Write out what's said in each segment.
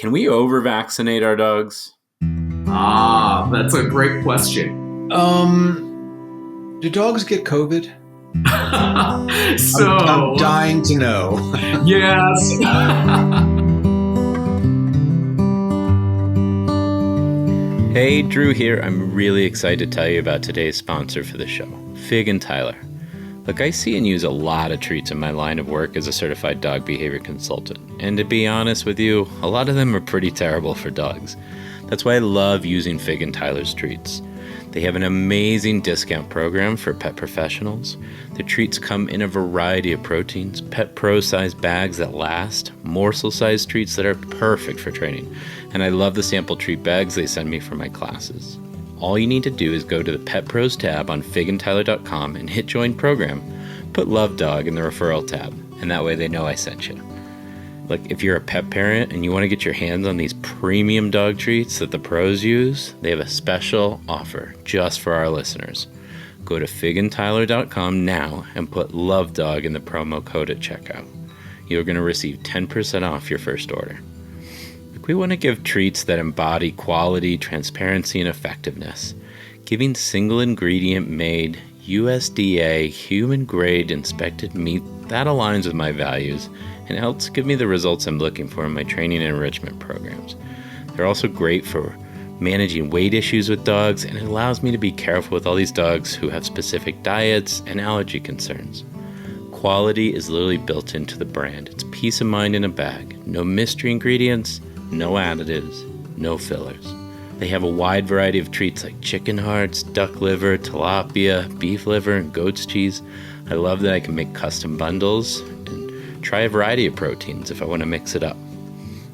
Can we over-vaccinate our dogs? That's a great question. Do dogs get COVID? So I'm dying to know. Yes. Hey, Drew here. I'm really excited to tell you about today's sponsor for the show, Fig and Tyler. Look, I see and use a lot of treats in my line of work as a certified dog behavior consultant. And to be honest with you, a lot of them are pretty terrible for dogs. That's why I love using Fig and Tyler's treats. They have an amazing discount program for pet professionals. The treats come in a variety of proteins, Pet Pro-sized bags that last, morsel-sized treats that are perfect for training. And I love the sample treat bags they send me for my classes. All you need to do is go to the Pet Pros tab on figandtyler.com and hit Join Program. Put Love Dog in the referral tab, and that way they know I sent you. Look, if you're a pet parent and you want to get your hands on these premium dog treats that the pros use, they have a special offer just for our listeners. Go to figandtyler.com now and put Love Dog in the promo code at checkout. You're going to receive 10% off your first order. We want to give treats that embody quality, transparency, and effectiveness. Giving single ingredient made, USDA, human grade inspected meat, that aligns with my values and helps give me the results I'm looking for in my training and enrichment programs. They're also great for managing weight issues with dogs, and it allows me to be careful with all these dogs who have specific diets and allergy concerns. Quality is literally built into the brand. It's peace of mind in a bag. No mystery ingredients, no additives, no fillers. They have a wide variety of treats like chicken hearts, duck liver, tilapia, beef liver, and goat's cheese. I love that I can make custom bundles and try a variety of proteins if I want to mix it up.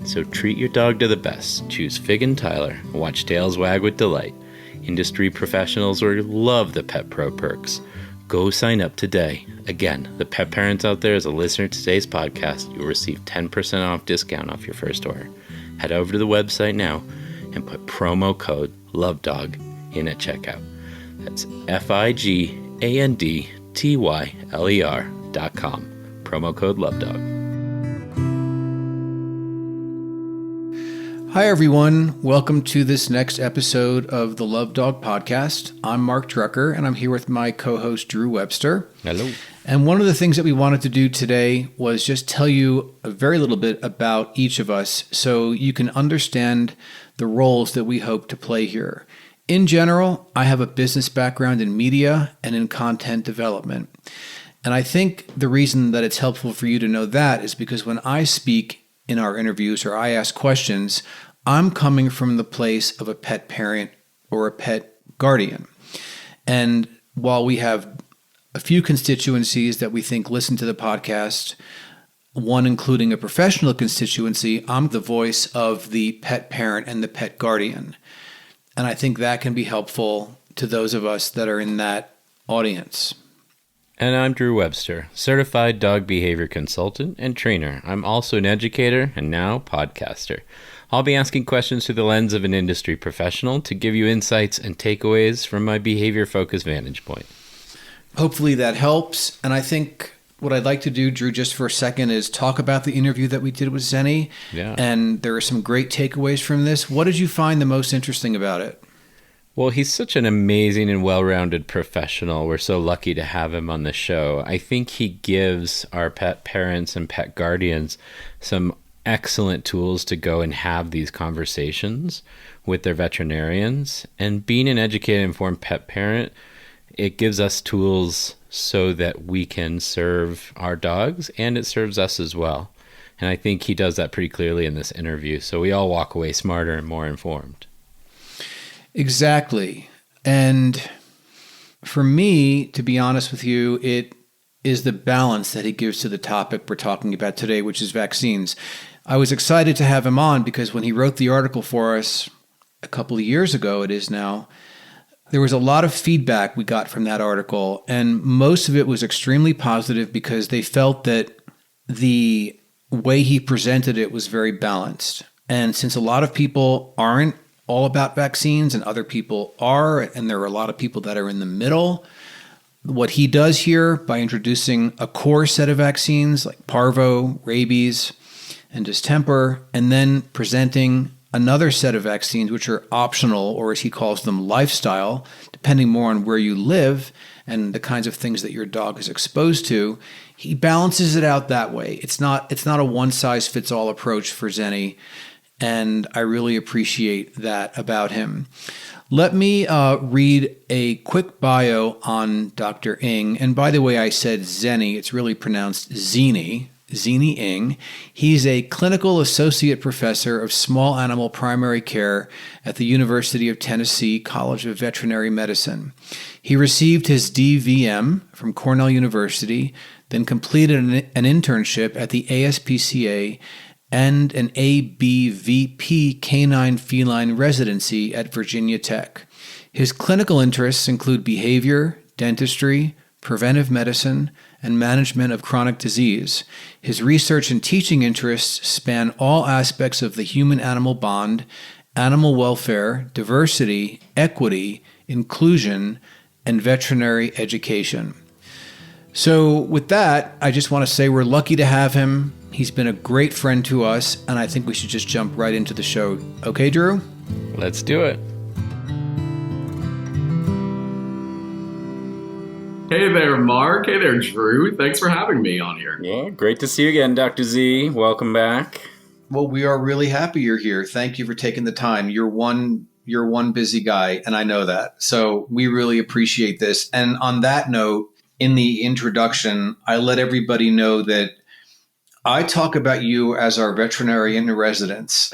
So treat your dog to the best. Choose Fig and Tyler and watch tails wag with delight. Industry professionals will love the Pet Pro perks. Go sign up today. Again, the pet parents out there, as a listener to today's podcast, you'll receive 10% off discount off your first order. Head over to the website now and put promo code LOVEDOG in at checkout. That's FIGANDTYLER.com. Promo code LOVEDOG. Hi, everyone. Welcome to this next episode of the Love Dog Podcast. I'm Mark Drucker, and I'm here with my co-host, Drew Webster. Hello. And one of the things that we wanted to do today was just tell you a very little bit about each of us so you can understand the roles that we hope to play here. In general, I have a business background in media and in content development. And I think the reason that it's helpful for you to know that is because when I speak in our interviews or I ask questions, I'm coming from the place of a pet parent or a pet guardian. And while we have a few constituencies that we think listen to the podcast, one including a professional constituency, I'm the voice of the pet parent and the pet guardian. And I think that can be helpful to those of us that are in that audience. And I'm Drew Webster, certified dog behavior consultant and trainer. I'm also an educator and now podcaster. I'll be asking questions through the lens of an industry professional to give you insights and takeaways from my behavior-focused vantage point. Hopefully that helps. And I think what I'd like to do, Drew, just for a second is talk about the interview that we did with Zenny. Yeah. And there are some great takeaways from this. What did you find the most interesting about it? Well, he's such an amazing and well-rounded professional. We're so lucky to have him on the show. I think he gives our pet parents and pet guardians some excellent tools to go and have these conversations with their veterinarians. And being an educated, informed pet parent, it gives us tools so that we can serve our dogs, and it serves us as well. And I think he does that pretty clearly in this interview. So we all walk away smarter and more informed. Exactly. And for me, to be honest with you, it is the balance that he gives to the topic we're talking about today, which is vaccines. I was excited to have him on because when he wrote the article for us a couple of years ago, it is now, there was a lot of feedback we got from that article, and most of it was extremely positive because they felt that the way he presented it was very balanced. And since a lot of people aren't all about vaccines and other people are, and there are a lot of people that are in the middle, what he does here by introducing a core set of vaccines like parvo, rabies, and distemper, and then presenting another set of vaccines, which are optional, or as he calls them, lifestyle, depending more on where you live and the kinds of things that your dog is exposed to. He balances it out that way. It's not a one-size-fits-all approach for Zenny, and I really appreciate that about him. Let me read a quick bio on Dr. Ng. And by the way, I said Zenny. It's really pronounced Zini. Zini Ng. He's a clinical associate professor of small animal primary care at the University of Tennessee College of Veterinary Medicine. He received his DVM from Cornell University, then completed an internship at the ASPCA and an ABVP canine feline residency at Virginia Tech. His clinical interests include behavior, dentistry, preventive medicine, and management of chronic disease. His research and teaching interests span all aspects of the human-animal bond, animal welfare, diversity, equity, inclusion, and veterinary education. So with that, I just want to say we're lucky to have him. He's been a great friend to us, and I think we should just jump right into the show. Okay, Drew? Let's do it. Hey there, Mark. Hey there, Drew. Thanks for having me on here. Yeah, great to see you again, Dr. Z. Welcome back. Well, we are really happy you're here. Thank you for taking the time. You're one busy guy, and I know that. So we really appreciate this. And on that note, in the introduction, I let everybody know that I talk about you as our veterinarian in residence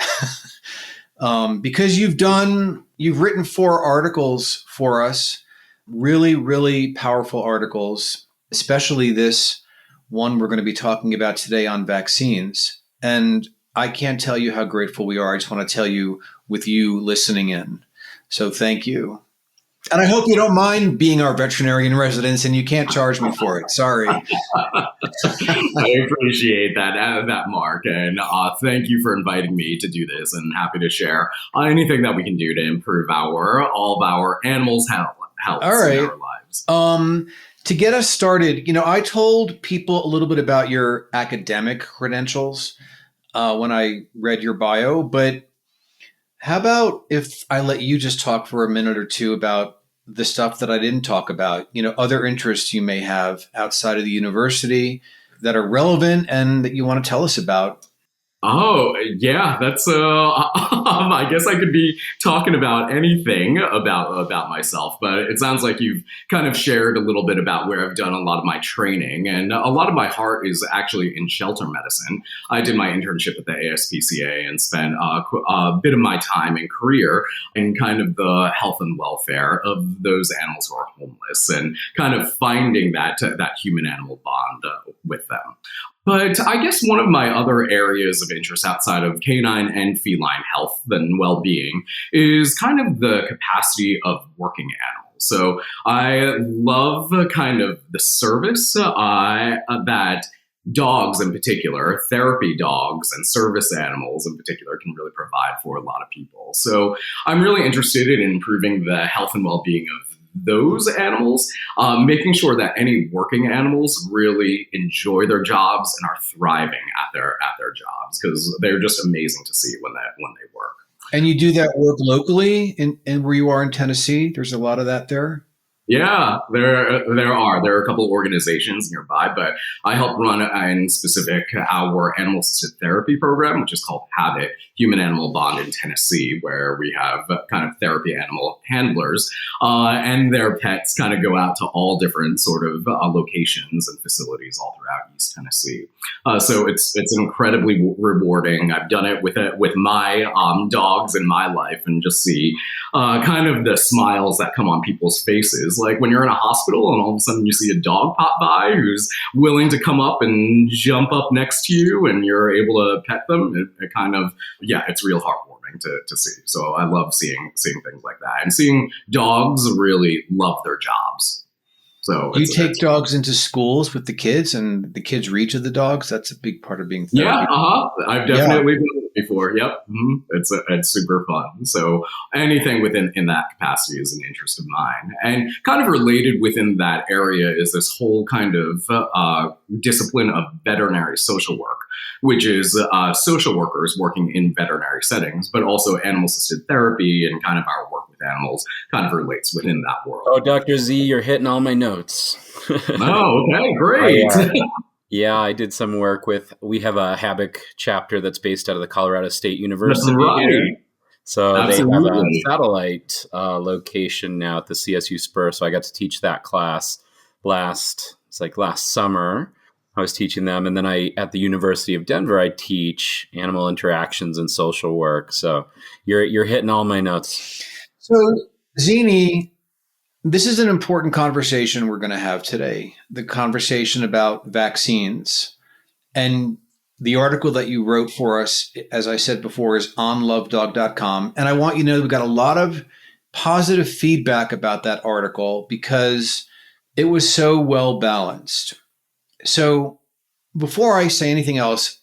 because you've written 4 articles for us, really, really powerful articles, especially this one we're going to be talking about today on vaccines. And I can't tell you how grateful we are. I just want to tell you with you listening in. So thank you. And I hope you don't mind being our veterinarian in residence and you can't charge me for it. Sorry. I appreciate that, Mark. And thank you for inviting me to do this, and happy to share anything that we can do to improve all of our animals' health All right. in our lives. To get us started, I told people a little bit about your academic credentials when I read your bio, but how about if I let you just talk for a minute or two about the stuff that I didn't talk about, other interests you may have outside of the university that are relevant and that you want to tell us about? Oh, yeah, that's, I guess I could be talking about anything about myself, but it sounds like you've kind of shared a little bit about where I've done a lot of my training, and a lot of my heart is actually in shelter medicine. I did my internship at the ASPCA and spent a bit of my time and career in kind of the health and welfare of those animals who are homeless and kind of finding that human-animal bond with them. But I guess one of my other areas of interest outside of canine and feline health and well-being is kind of the capacity of working animals. So I love kind of the service that dogs in particular, therapy dogs and service animals in particular, can really provide for a lot of people. So I'm really interested in improving the health and well-being of those animals, making sure that any working animals really enjoy their jobs and are thriving at their jobs, because they're just amazing to see when they work. And you do that work locally in where you are in Tennessee? There's a lot of that there? Yeah, there are a couple of organizations nearby, but I help run in specific our animal assisted therapy program, which is called Habit, Human Animal Bond in Tennessee, where we have kind of therapy animal handlers and their pets kind of go out to all different sort of locations and facilities all throughout East Tennessee. So it's incredibly rewarding. I've done it with my dogs in my life, and just see kind of the smiles that come on people's faces. Like when you're in a hospital and all of a sudden you see a dog pop by who's willing to come up and jump up next to you and you're able to pet them, it kind of, it's real heartwarming to see. So I love seeing things like that, and seeing dogs really love their jobs. So you take dogs into schools with the kids, and the kids read to the dogs. That's a big part of being therapy. Yeah, I've definitely done it before. Yep, it's super fun. So anything in that capacity is an interest of mine, and kind of related within that area is this whole kind of discipline of veterinary social work. which is social workers working in veterinary settings, but also animal-assisted therapy and kind of our work with animals kind of relates within that world. Oh, Dr. Z, you're hitting all my notes. Oh, okay, great. Yeah, I did some work we have a HABIC chapter that's based out of the Colorado State University. Right. Here. So Absolutely. They have a satellite location now at the CSU Spur. So I got to teach that class last summer. I was teaching them. And then at the University of Denver, I teach animal interactions and social work. So you're hitting all my notes. So Zini, this is an important conversation we're going to have today, the conversation about vaccines. And the article that you wrote for us, as I said before, is on lovedog.com. And I want you to know we've got a lot of positive feedback about that article because it was so well balanced. So before I say anything else,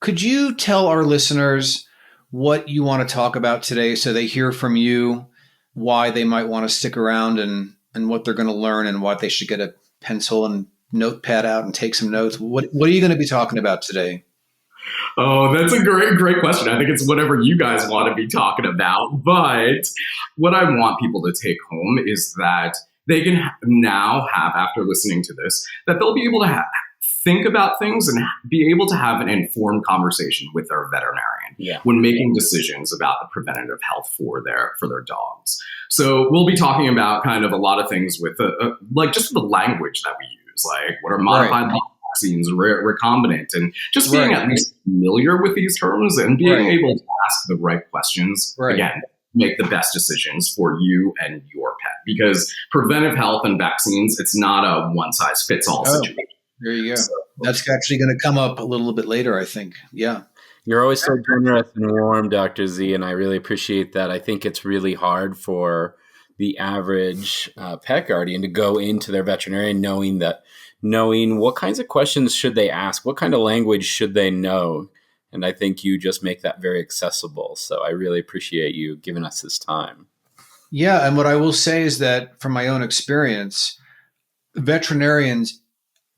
could you tell our listeners what you want to talk about today so they hear from you why they might want to stick around and what they're going to learn and why they should get a pencil and notepad out and take some notes? What are you going to be talking about today? Oh, that's a great question. I think it's whatever you guys want to be talking about. But what I want people to take home is that they can now have, after listening to this, that they'll be able to think about things and be able to have an informed conversation with their veterinarian when making decisions about the preventative health for their dogs. So we'll be talking about kind of a lot of things with like just the language that we use, like what are modified vaccines, recombinant, and just being at least familiar with these terms and being able to ask the right questions. Again, make the best decisions for you and your pet, because preventive health and vaccines, it's not a one-size-fits-all situation. There you go. So, that's actually going to come up a little bit later, I think. Yeah. You're always so generous and warm, Dr. Z, and I really appreciate that. I think it's really hard for the average pet guardian to go into their veterinarian knowing what kinds of questions should they ask, what kind of language should they know. And I think you just make that very accessible. So I really appreciate you giving us this time. Yeah. And what I will say is that from my own experience, veterinarians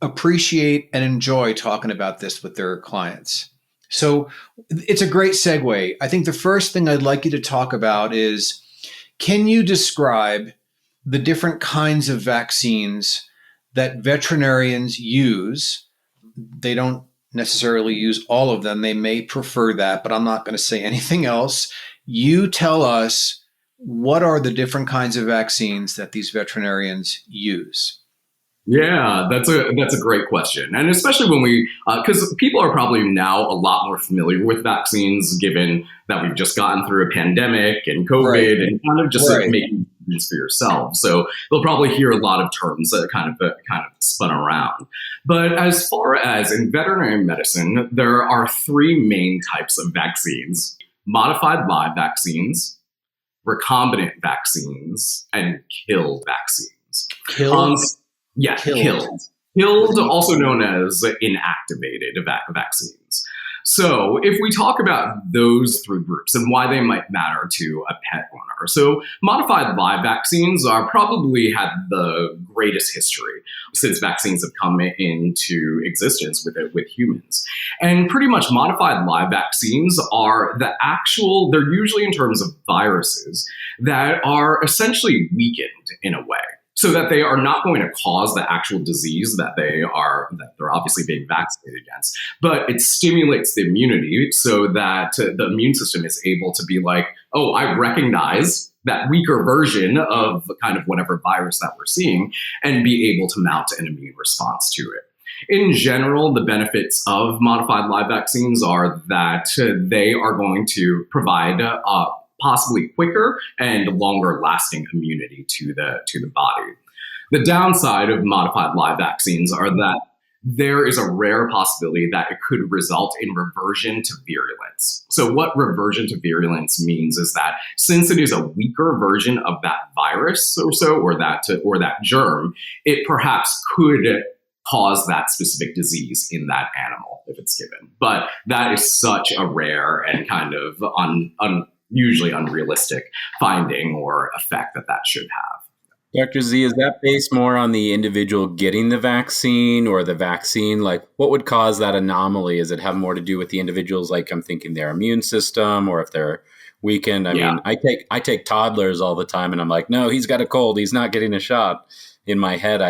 appreciate and enjoy talking about this with their clients. So it's a great segue. I think the first thing I'd like you to talk about is, can you describe the different kinds of vaccines that veterinarians use? They don't necessarily use all of them. They may prefer that, but I'm not going to say anything else. You tell us, what are the different kinds of vaccines that these veterinarians use? Yeah, that's a great question. And especially when because people are probably now a lot more familiar with vaccines, given that we've just gotten through a pandemic and COVID and kind of just making decisions for yourself. So they'll probably hear a lot of terms that kind of spun around. But as far as in veterinary medicine, there are three main types of vaccines: modified live vaccines, recombinant vaccines, and killed vaccines. Killed, also known as inactivated vaccines. So if we talk about those three groups and why they might matter to a pet owner. So modified live vaccines are probably had the greatest history since vaccines have come into existence with humans. And pretty much modified live vaccines are they're usually in terms of viruses that are essentially weakened in a way, so that they are not going to cause the actual disease that they're obviously being vaccinated against. But it stimulates the immunity so that the immune system is able to be like, oh, I recognize that weaker version of kind of whatever virus that we're seeing, and be able to mount an immune response to it. In general, the benefits of modified live vaccines are that they are going to provide possibly quicker and longer lasting immunity to the body. The downside of modified live vaccines are that there is a rare possibility that it could result in reversion to virulence. So what reversion to virulence means is that since it is a weaker version of that virus or that germ, it perhaps could cause that specific disease in that animal if it's given. But that is such a rare and kind of usually unrealistic finding or effect that should have. Dr. Z, is that based more on the individual getting the vaccine or the vaccine? Like, what would cause that anomaly? Does it have more to do with the individuals, like I'm thinking their immune system, or if they're weakened? I mean, I take toddlers all the time, and I'm like, no, he's got a cold. He's not getting a shot. In my head,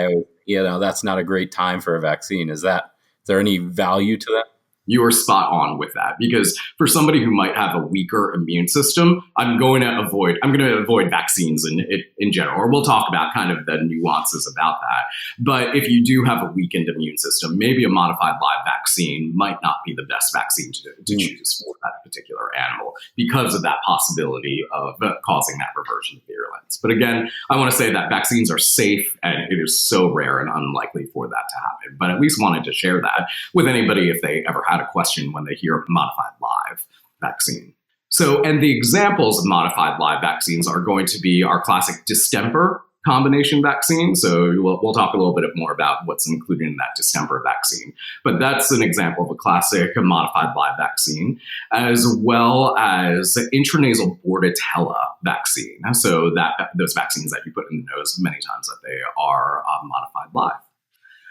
that's not a great time for a vaccine. Is there any value to that? You are spot on with that, because for somebody who might have a weaker immune system, I'm going to avoid vaccines in general, or we'll talk about kind of the nuances about that. But if you do have a weakened immune system, maybe a modified live vaccine might not be the best vaccine to choose for that particular animal because of that possibility of causing that reversion to virulence. But again, I want to say that vaccines are safe, and it is so rare and unlikely for that to happen. But at least wanted to share that with anybody if they ever had a question when they hear modified live vaccine. So, and the examples of modified live vaccines are going to be our classic distemper combination vaccine. So we'll talk a little bit more about what's included in that distemper vaccine. But that's an example of a classic modified live vaccine, as well as intranasal Bordetella vaccine. So those vaccines that you put in the nose, many times that they are modified live.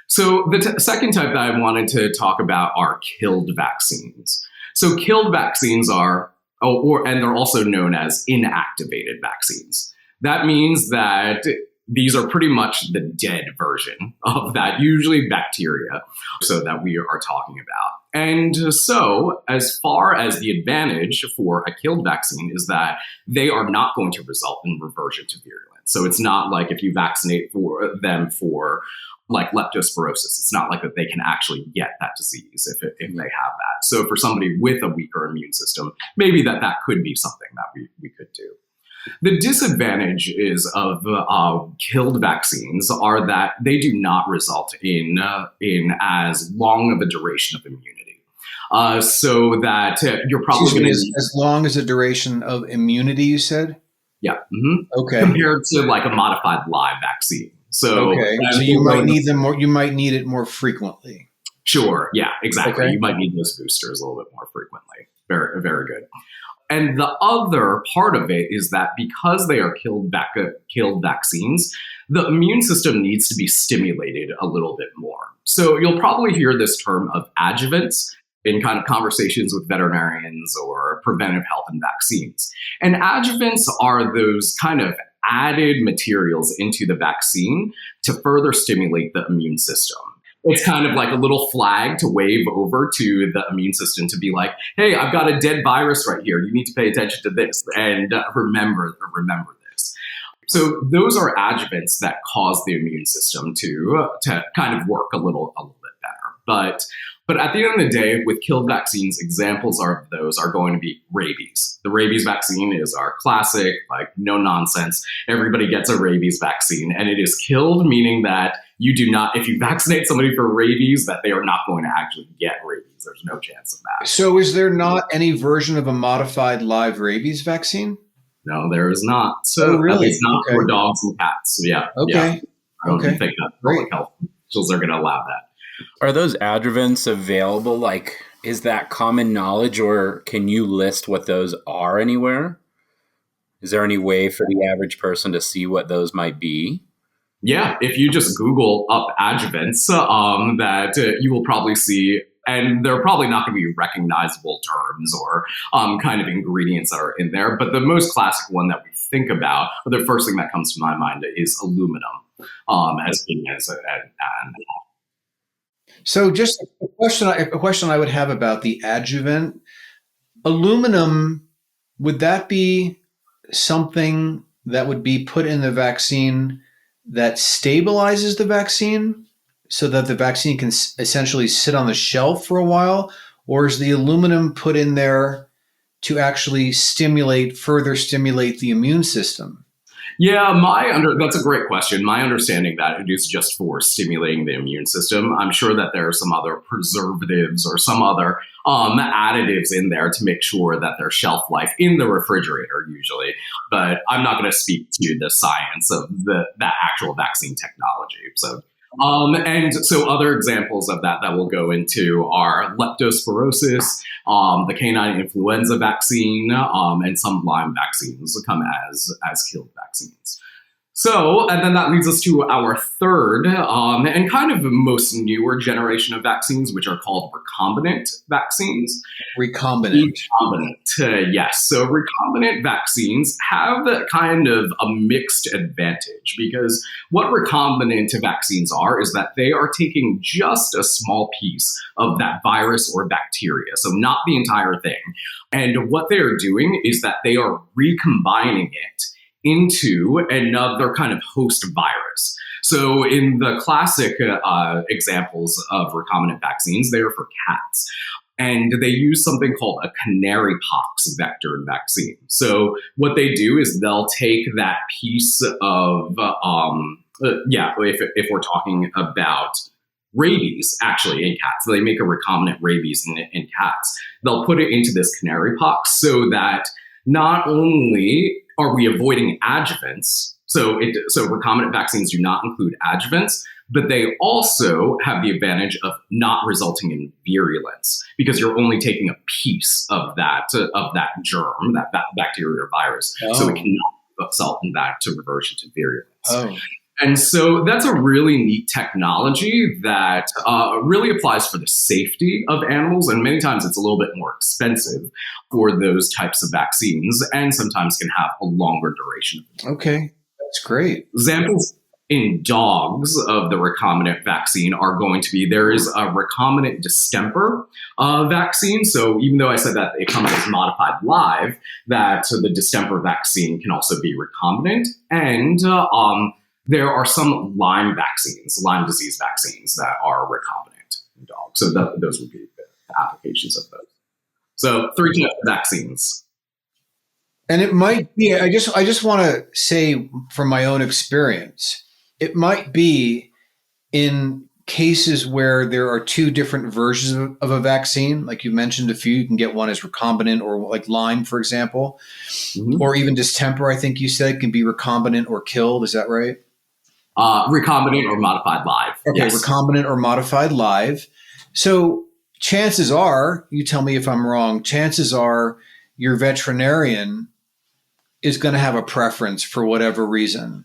So the second type that I wanted to talk about are killed vaccines. So killed vaccines and they're also known as inactivated vaccines. That means that these are pretty much the dead version of that, usually bacteria, so that we are talking about. And so, as far as the advantage for a killed vaccine is that they are not going to result in reversion to virulence. So it's not like if you vaccinate them for like leptospirosis, it's not like that they can actually get that disease if they have that. So for somebody with a weaker immune system, maybe that could be something that we could do. The disadvantage is of killed vaccines are that they do not result in as long of a duration of immunity. So that you're probably going to as long as a duration of immunity, you said? Yeah. Mm-hmm. Okay. Compared to like a modified live vaccine. So you might need them more. You might need it more frequently. Sure. Yeah. Exactly. Okay. You might need those boosters a little bit more frequently. Very, very good. And the other part of it is that because they are killed vaccines, the immune system needs to be stimulated a little bit more. So you'll probably hear this term of adjuvants in kind of conversations with veterinarians or preventive health and vaccines. And adjuvants are those kind of added materials into the vaccine to further stimulate the immune system. It's kind of like a little flag to wave over to the immune system to be like, hey, I've got a dead virus right here. You need to pay attention to this and remember this. So those are adjuvants that cause the immune system to kind of work a little bit better. But at the end of the day, with killed vaccines, examples of those are going to be rabies. The rabies vaccine is our classic, like no nonsense. Everybody gets a rabies vaccine, and it is killed, meaning that you do not, if you vaccinate somebody for rabies, that they are not going to actually get rabies. There's no chance of that. So is there not any version of a modified live rabies vaccine? No, there is not. So really? At least not for dogs and cats. So yeah. Okay. Yeah. I don't think that public health officials are going to allow that. Are those adjuvants available? Like, is that common knowledge, or can you list what those are anywhere? Is there any way for the average person to see what those might be? Yeah, if you just Google up adjuvants, that you will probably see, and they're probably not going to be recognizable terms or kind of ingredients that are in there. But the most classic one that we think about, or the first thing that comes to my mind, is aluminum as being an So just a question I would have about the adjuvant. Aluminum, would that be something that would be put in the vaccine that stabilizes the vaccine so that the vaccine can essentially sit on the shelf for a while? Or is the aluminum put in there to actually further stimulate the immune system? Yeah, that's a great question. My understanding that it is just for stimulating the immune system. I'm sure that there are some other preservatives or some other additives in there to make sure that their shelf life in the refrigerator usually. But I'm not going to speak to the science of that actual vaccine technology. So. And so other examples of that we'll go into are Leptospirosis, the Canine Influenza vaccine, and some Lyme vaccines come as killed vaccines. So, and then that leads us to our third and kind of the most newer generation of vaccines, which are called recombinant vaccines. Recombinant. Yes. So recombinant vaccines have kind of a mixed advantage because what recombinant vaccines are is that they are taking just a small piece of that virus or bacteria, so not the entire thing. And what they are doing is that they are recombining it into another kind of host virus. So in the classic examples of recombinant vaccines, they are for cats. And they use something called a canary pox vector vaccine. So what they do is they'll take that piece of, if we're talking about rabies, actually, in cats. They make a recombinant rabies in cats. They'll put it into this canary pox so that not only are we avoiding adjuvants, so recombinant vaccines do not include adjuvants, but they also have the advantage of not resulting in virulence because you're only taking a piece of that germ, that bacteria or virus. Oh. So it cannot result in that to reversion to virulence. Oh. And so that's a really neat technology that really applies for the safety of animals. And many times it's a little bit more expensive for those types of vaccines and sometimes can have a longer duration. Okay, that's great. Examples in dogs of the recombinant vaccine are going to be, there is a recombinant distemper vaccine. So even though I said that it comes as modified live, that the distemper vaccine can also be recombinant. And there are some Lyme disease vaccines that are recombinant in dogs. So those would be the applications of those. So 3 types of vaccines. And it might be, I just want to say from my own experience, it might be in cases where there are 2 different versions of a vaccine. Like you mentioned a few, you can get one as recombinant or like Lyme, for example, or even distemper, I think you said, can be recombinant or killed. Is that right? Recombinant or modified live. Okay, yes. Recombinant or modified live. So chances are, you tell me if I'm wrong, chances are your veterinarian is going to have a preference for whatever reason.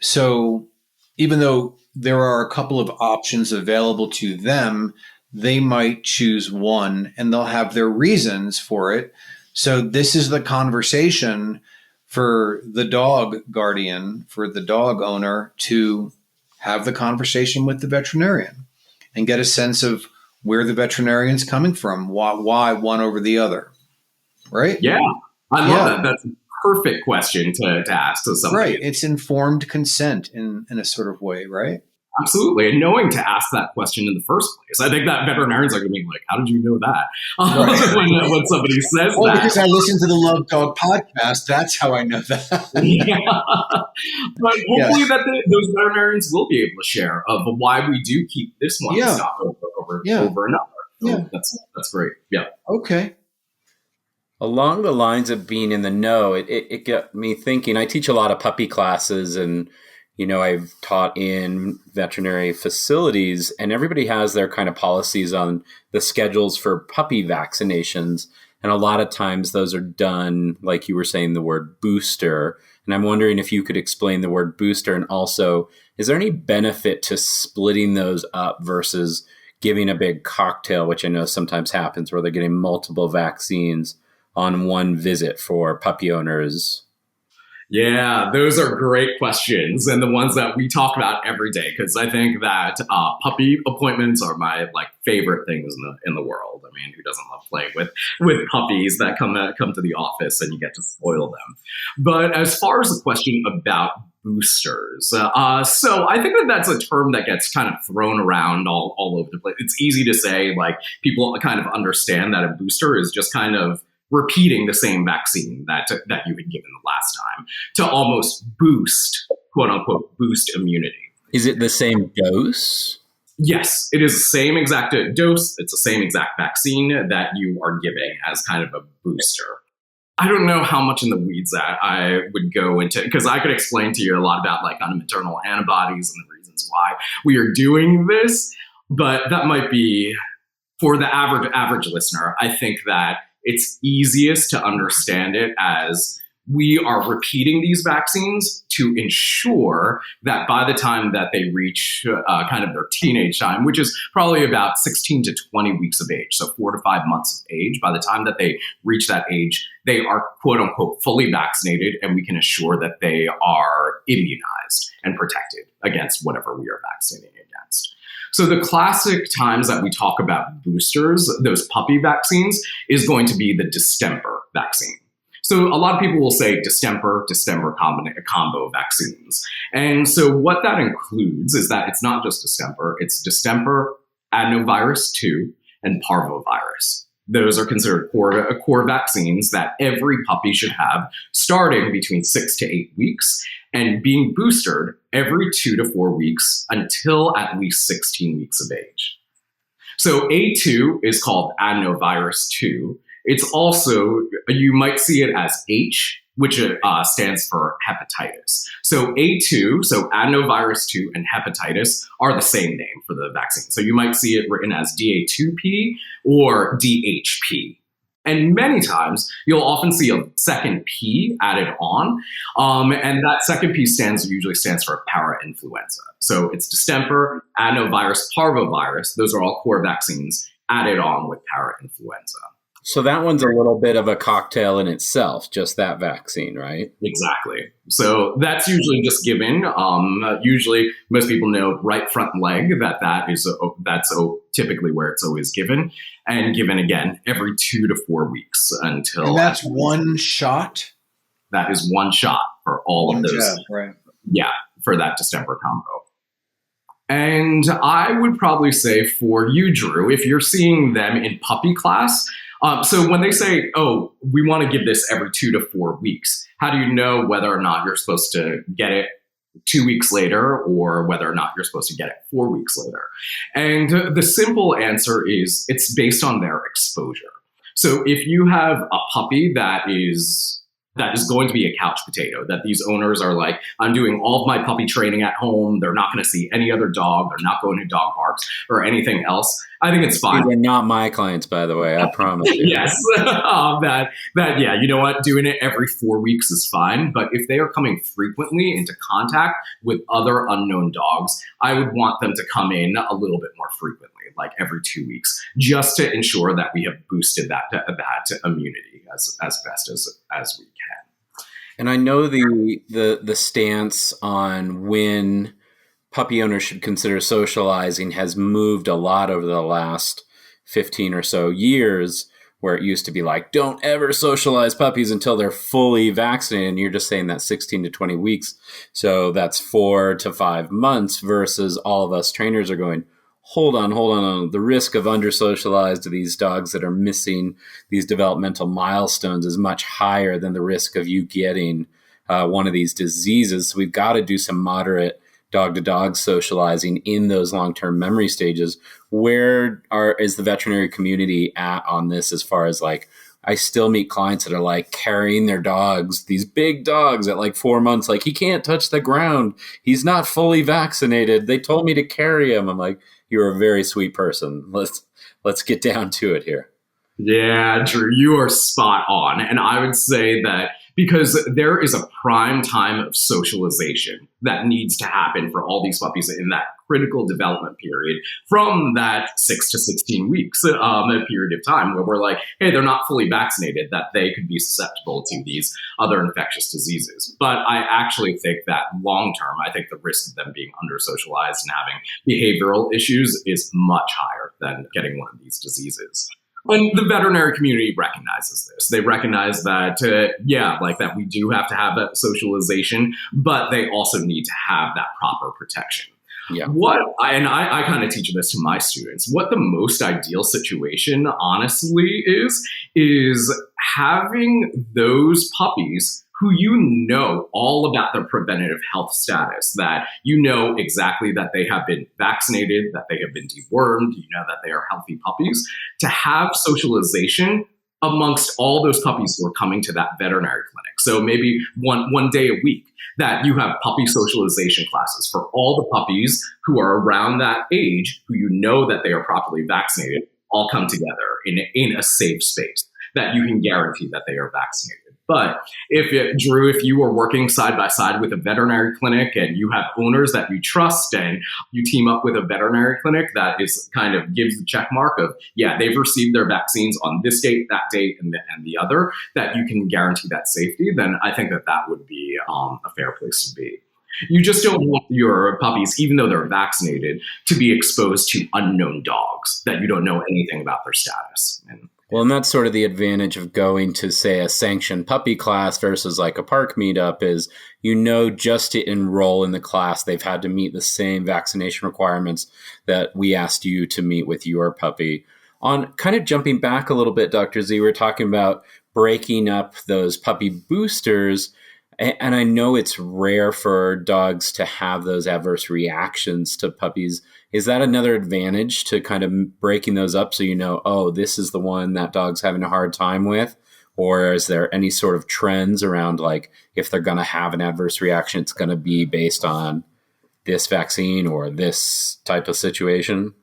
So even though there are a couple of options available to them, they might choose one and they'll have their reasons for it. So this is the conversation for the dog guardian, for the dog owner to have the conversation with the veterinarian and get a sense of where the veterinarian's coming from, why one over the other, right? Yeah, I love that. That's a perfect question to ask to somebody. Right, it's informed consent in a sort of way, right? Absolutely. And knowing to ask that question in the first place. I think that veterinarians are going to be like, how did you know that? Right. when somebody says that. Because I listen to the Love Dog podcast. That's how I know that. Yeah. But hopefully that those veterinarians will be able to share of why we do keep this one stock over another. So that's great. Yeah. Okay. Along the lines of being in the know, it got me thinking. I teach a lot of puppy classes and I've taught in veterinary facilities, and everybody has their kind of policies on the schedules for puppy vaccinations. And a lot of times those are done, like you were saying, the word booster. And I'm wondering if you could explain the word booster. And also, is there any benefit to splitting those up versus giving a big cocktail, which I know sometimes happens where they're getting multiple vaccines on one visit for puppy owners? Yeah, those are great questions and the ones that we talk about every day because I think that puppy appointments are my favorite things in the world. I mean, who doesn't love playing with puppies that come to the office and you get to spoil them? But as far as the question about boosters, so I think that's a term that gets kind of thrown around all over the place. It's easy to say, people kind of understand that a booster is just kind of repeating the same vaccine that you had given the last time to almost boost, quote unquote, boost immunity. Is it the same dose? Yes, it is the same exact dose. It's the same exact vaccine that you are giving as kind of a booster. I don't know how much in the weeds that I would go into, because I could explain to you a lot about kind of maternal antibodies and the reasons why we are doing this, but that might be for the average listener. I think that it's easiest to understand it as we are repeating these vaccines to ensure that by the time that they reach kind of their teenage time, which is probably about 16 to 20 weeks of age, so 4 to 5 months of age, by the time that they reach that age, they are quote unquote fully vaccinated, and we can assure that they are immunized and protected against whatever we are vaccinating against. So the classic times that we talk about boosters, those puppy vaccines, is going to be the distemper vaccine. So a lot of people will say distemper combo vaccines. And so what that includes is that it's not just distemper, it's distemper, adenovirus 2, and parvovirus. Those are considered core vaccines that every puppy should have starting between 6 to 8 weeks and being boosted every 2 to 4 weeks until at least 16 weeks of age. So A2 is called adenovirus 2. It's also, you might see it as H, which stands for hepatitis. So A2, so adenovirus 2 and hepatitis are the same name for the vaccine. So you might see it written as DA2P or DHP. And many times, you'll often see a second P added on. And that second P usually stands for para-influenza. So it's distemper, adenovirus, parvovirus. Those are all core vaccines added on with para-influenza. So that one's a little bit of a cocktail in itself, just that vaccine, right? Exactly. So that's usually just given. Usually, most people know right front leg that's typically where it's always given, and given again every 2 to 4 weeks until. And that's one shot. That is one shot for all of those. Jab, right. Yeah, for that distemper combo. And I would probably say for you, Drew, if you're seeing them in puppy class. So when they say, oh, we want to give this every 2 to 4 weeks, how do you know whether or not you're supposed to get it 2 weeks later or whether or not you're supposed to get it 4 weeks later? And the simple answer is it's based on their exposure. So if you have a puppy that is going to be a couch potato, that these owners are like, I'm doing all of my puppy training at home. They're not going to see any other dog. They're not going to dog parks or anything else. I think it's fine. They're not my clients, by the way. I promise you. Yes. Yeah, you know what? Doing it every 4 weeks is fine. But if they are coming frequently into contact with other unknown dogs, I would want them to come in a little bit more frequently, like every 2 weeks, just to ensure that we have boosted that immunity as best as we can. And I know the stance on when puppy owners should consider socializing has moved a lot over the last 15 or so years, where it used to be like, don't ever socialize puppies until they're fully vaccinated. And you're just saying that 16 to 20 weeks. So that's 4 to 5 months versus all of us trainers are going, hold on. The risk of under-socialized to these dogs that are missing these developmental milestones is much higher than the risk of you getting one of these diseases. So we've got to do some moderate dog-to-dog socializing in those long-term memory stages. Where is the veterinary community at on this as far as like, I still meet clients that are like carrying their dogs, these big dogs at like 4 months, like he can't touch the ground. He's not fully vaccinated. They told me to carry him. I'm like, you're a very sweet person. Let's get down to it here. Yeah, Drew, you are spot on. And I would say that because there is a prime time of socialization that needs to happen for all these puppies in that critical development period from that 6 to 16 weeks a period of time where we're like, hey, they're not fully vaccinated, that they could be susceptible to these other infectious diseases. But I actually think that long term, I think the risk of them being under socialized and having behavioral issues is much higher than getting one of these diseases. And the veterinary community recognizes this. They recognize that, that we do have to have that socialization, but they also need to have that proper protection. Yeah. I kind of teach this to my students. What the most ideal situation, honestly, is having those puppies who you know all about their preventative health status, that you know exactly that they have been vaccinated, that they have been dewormed, you know that they are healthy puppies, to have socialization amongst all those puppies who are coming to that veterinary clinic. So maybe one day a week that you have puppy socialization classes for all the puppies who are around that age, who you know that they are properly vaccinated, all come together in a safe space that you can guarantee that they are vaccinated. But Drew, if you were working side by side with a veterinary clinic and you have owners that you trust and you team up with a veterinary clinic that is kind of gives the check mark of, yeah, they've received their vaccines on this date, that date, and the other, that you can guarantee that safety, then I think that would be a fair place to be. You just don't want your puppies, even though they're vaccinated, to be exposed to unknown dogs that you don't know anything about their status. And that's sort of the advantage of going to, say, a sanctioned puppy class versus like a park meetup is, just to enroll in the class, they've had to meet the same vaccination requirements that we asked you to meet with your puppy. On kind of jumping back a little bit, Dr. Z, we're talking about breaking up those puppy boosters. And I know it's rare for dogs to have those adverse reactions to puppies. Is that another advantage to kind of breaking those up so oh, this is the one that dog's having a hard time with? Or is there any sort of trends around like if they're going to have an adverse reaction, it's going to be based on this vaccine or this type of situation?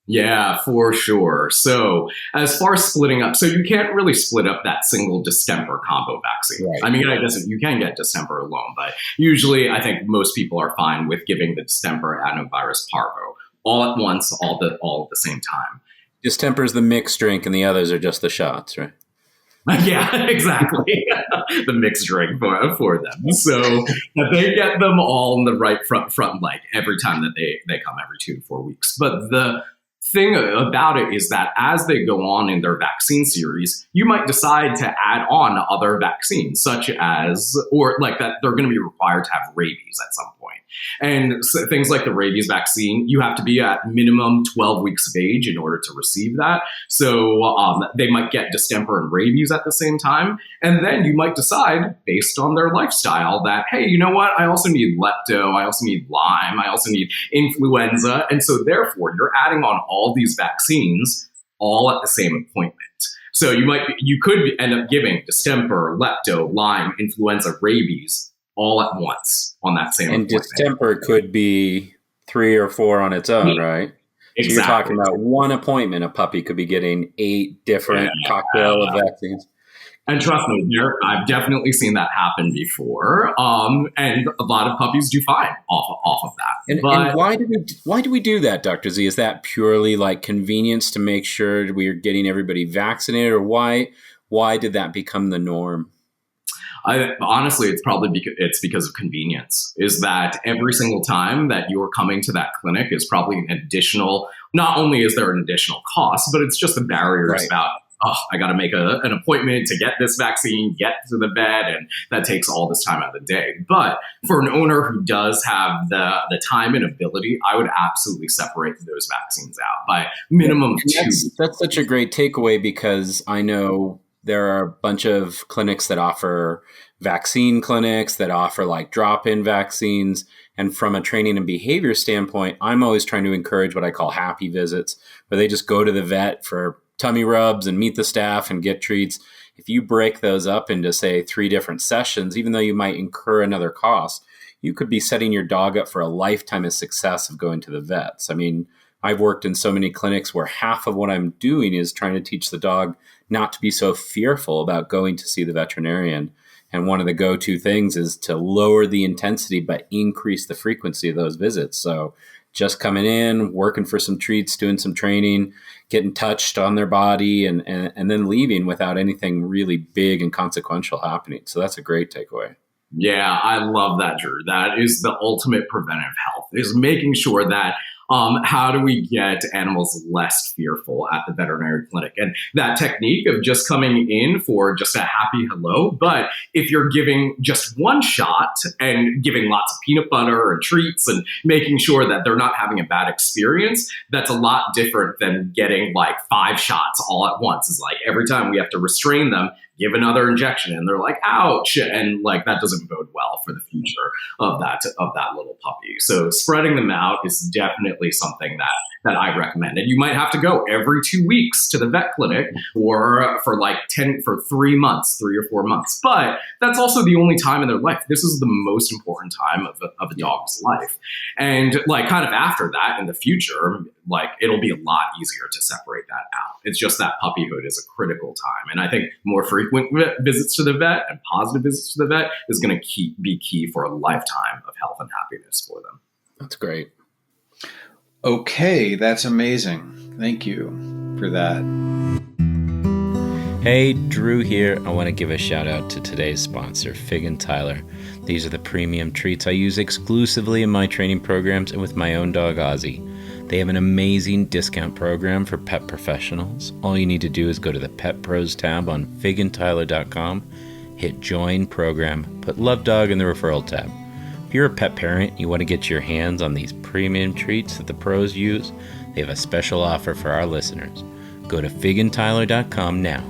Yeah, for sure. So as far as splitting up, so you can't really split up that single distemper combo vaccine. Right. I mean, I guess you can get distemper alone, but usually I think most people are fine with giving the distemper adenovirus parvo all at once, all at the same time. Distemper is the mixed drink and the others are just the shots, right? Yeah, exactly. The mixed drink for them. So they get them all in the right front leg every time that they come every 2 to 4 weeks. But the thing about it is that as they go on in their vaccine series, you might decide to add on other vaccines, such as, or like that they're going to be required to have rabies at some point. And so things like the rabies vaccine, you have to be at minimum 12 weeks of age in order to receive that. So they might get distemper and rabies at the same time. And then you might decide, based on their lifestyle, that, hey, you know what? I also need lepto. I also need Lyme. I also need influenza. And so therefore, you're adding on all these vaccines all at the same appointment. So you could end up giving distemper, lepto, Lyme, influenza, rabies all at once on that same and appointment. Distemper could be 3 or 4 on its own, right? Exactly. So you're talking about one appointment, a puppy could be getting 8 different cocktail of vaccines. And trust me, I've definitely seen that happen before. And a lot of puppies do fine off of that. And why do we do that, Dr. Z? Is that purely like convenience to make sure we're getting everybody vaccinated, or why did that become the norm? Honestly, it's probably because of convenience. Is that every single time that you're coming to that clinic is probably an additional, not only is there an additional cost, but it's just the barriers about, I got to make an appointment to get this vaccine, get to the vet, and that takes all this time out of the day. But for an owner who does have the time and ability, I would absolutely separate those vaccines out by minimum 2. That's such a great takeaway, because I know there are a bunch of clinics that offer vaccine clinics that offer like drop-in vaccines. And from a training and behavior standpoint, I'm always trying to encourage what I call happy visits, where they just go to the vet for tummy rubs and meet the staff and get treats. If you break those up into, say, 3 different sessions, even though you might incur another cost, you could be setting your dog up for a lifetime of success of going to the vets. I mean, I've worked in so many clinics where half of what I'm doing is trying to teach the dog not to be so fearful about going to see the veterinarian. And one of the go-to things is to lower the intensity, but increase the frequency of those visits. So just coming in, working for some treats, doing some training, getting touched on their body, and then leaving without anything really big and consequential happening. So that's a great takeaway. Yeah, I love that, Drew. That is the ultimate preventive health, is making sure that how do we get animals less fearful at the veterinary clinic? And that technique of just coming in for just a happy hello, but if you're giving just one shot and giving lots of peanut butter and treats and making sure that they're not having a bad experience, that's a lot different than getting like 5 shots all at once. It's like every time we have to restrain them, give another injection, and they're like, ouch. And like, that doesn't bode well for the future of that little puppy. So spreading them out is definitely something that I recommend. And you might have to go every 2 weeks to the vet clinic or for 3 months, 3 or 4 months. But that's also the only time in their life. This is the most important time of a dog's life. And like kind of after that in the future, like it'll be a lot easier to separate that out. It's just that puppyhood is a critical time. And I think more frequent visits to the vet and positive visits to the vet is going to be key for a lifetime of health and happiness for them. That's great. Okay, that's amazing. Thank you for that. Hey, Drew here. I want to give a shout out to today's sponsor, Fig & Tyler. These are the premium treats I use exclusively in my training programs and with my own dog, Ozzy. They have an amazing discount program for pet professionals. All you need to do is go to the Pet Pros tab on figandtyler.com, hit Join Program, put Love Dog in the referral tab. If you're a pet parent and you want to get your hands on these premium treats that the pros use, they have a special offer for our listeners. Go to figandtyler.com now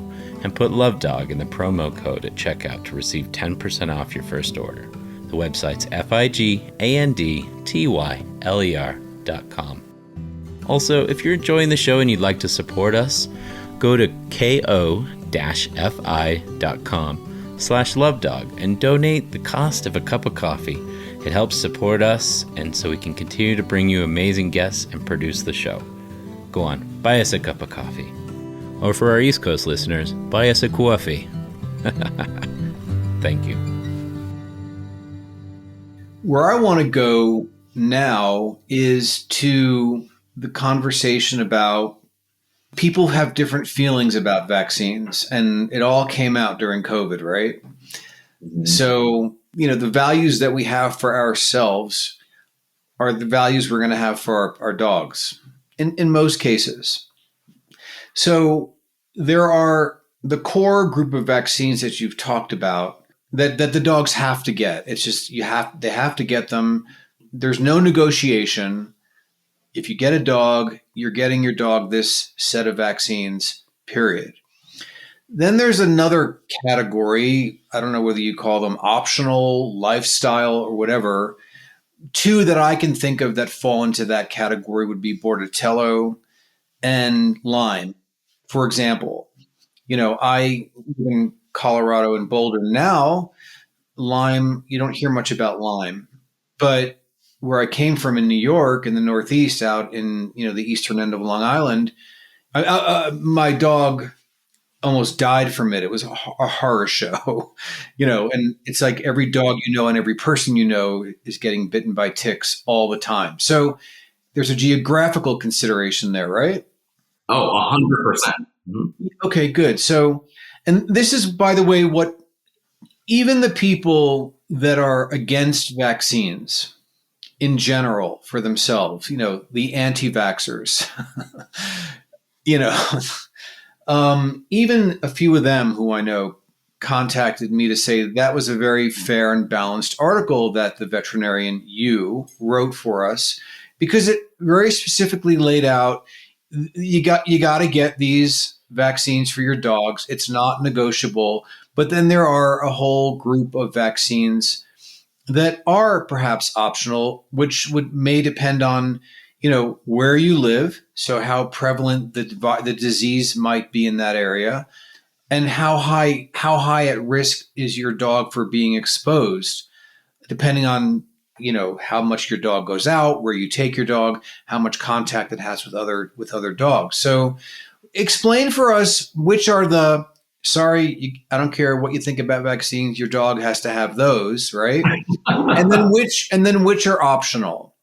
and put Love Dog in the promo code at checkout to receive 10% off your first order. The website's figandtyler.com. Also, if you're enjoying the show and you'd like to support us, go to ko-fi.com/lovedog and donate the cost of a cup of coffee. It helps support us, and so we can continue to bring you amazing guests and produce the show. Go on, buy us a cup of coffee. Or for our East Coast listeners, buy us a coffee. Thank you. Where I want to go now is to the conversation about people have different feelings about vaccines, and it all came out during COVID, right? Mm-hmm. So, the values that we have for ourselves are the values we're going to have for our dogs in most cases. So there are the core group of vaccines that you've talked about that the dogs have to get. It's just they have to get them. There's no negotiation. If you get a dog, you're getting your dog this set of vaccines, period. Then there's another category. I don't know whether you call them optional, lifestyle, or whatever. Two that I can think of that fall into that category would be Bordetella and Lyme. For example, I live in Colorado and Boulder now. Lyme, you don't hear much about Lyme, but where I came from in New York, in the Northeast, out in the eastern end of Long Island, my dog almost died from it. It was a horror show, and it's like every dog and every person is getting bitten by ticks all the time. So there's a geographical consideration there, right? Oh, 100%. Mm-hmm. Okay, good. So, and this is, by the way, what even the people that are against vaccines in general for themselves, the anti-vaxxers, even a few of them who I know contacted me to say that was a very fair and balanced article that the veterinarian you wrote for us, because it very specifically laid out you got to get these vaccines for your dogs. It's not negotiable. But then there are a whole group of vaccines that are perhaps optional, which may depend on where you live, so how prevalent the disease might be in that area, and how high at risk is your dog for being exposed, depending on how much your dog goes out, where you take your dog, how much contact it has with other dogs. So explain for us which are the I don't care what you think about vaccines, your dog has to have those, right? and then which are optional.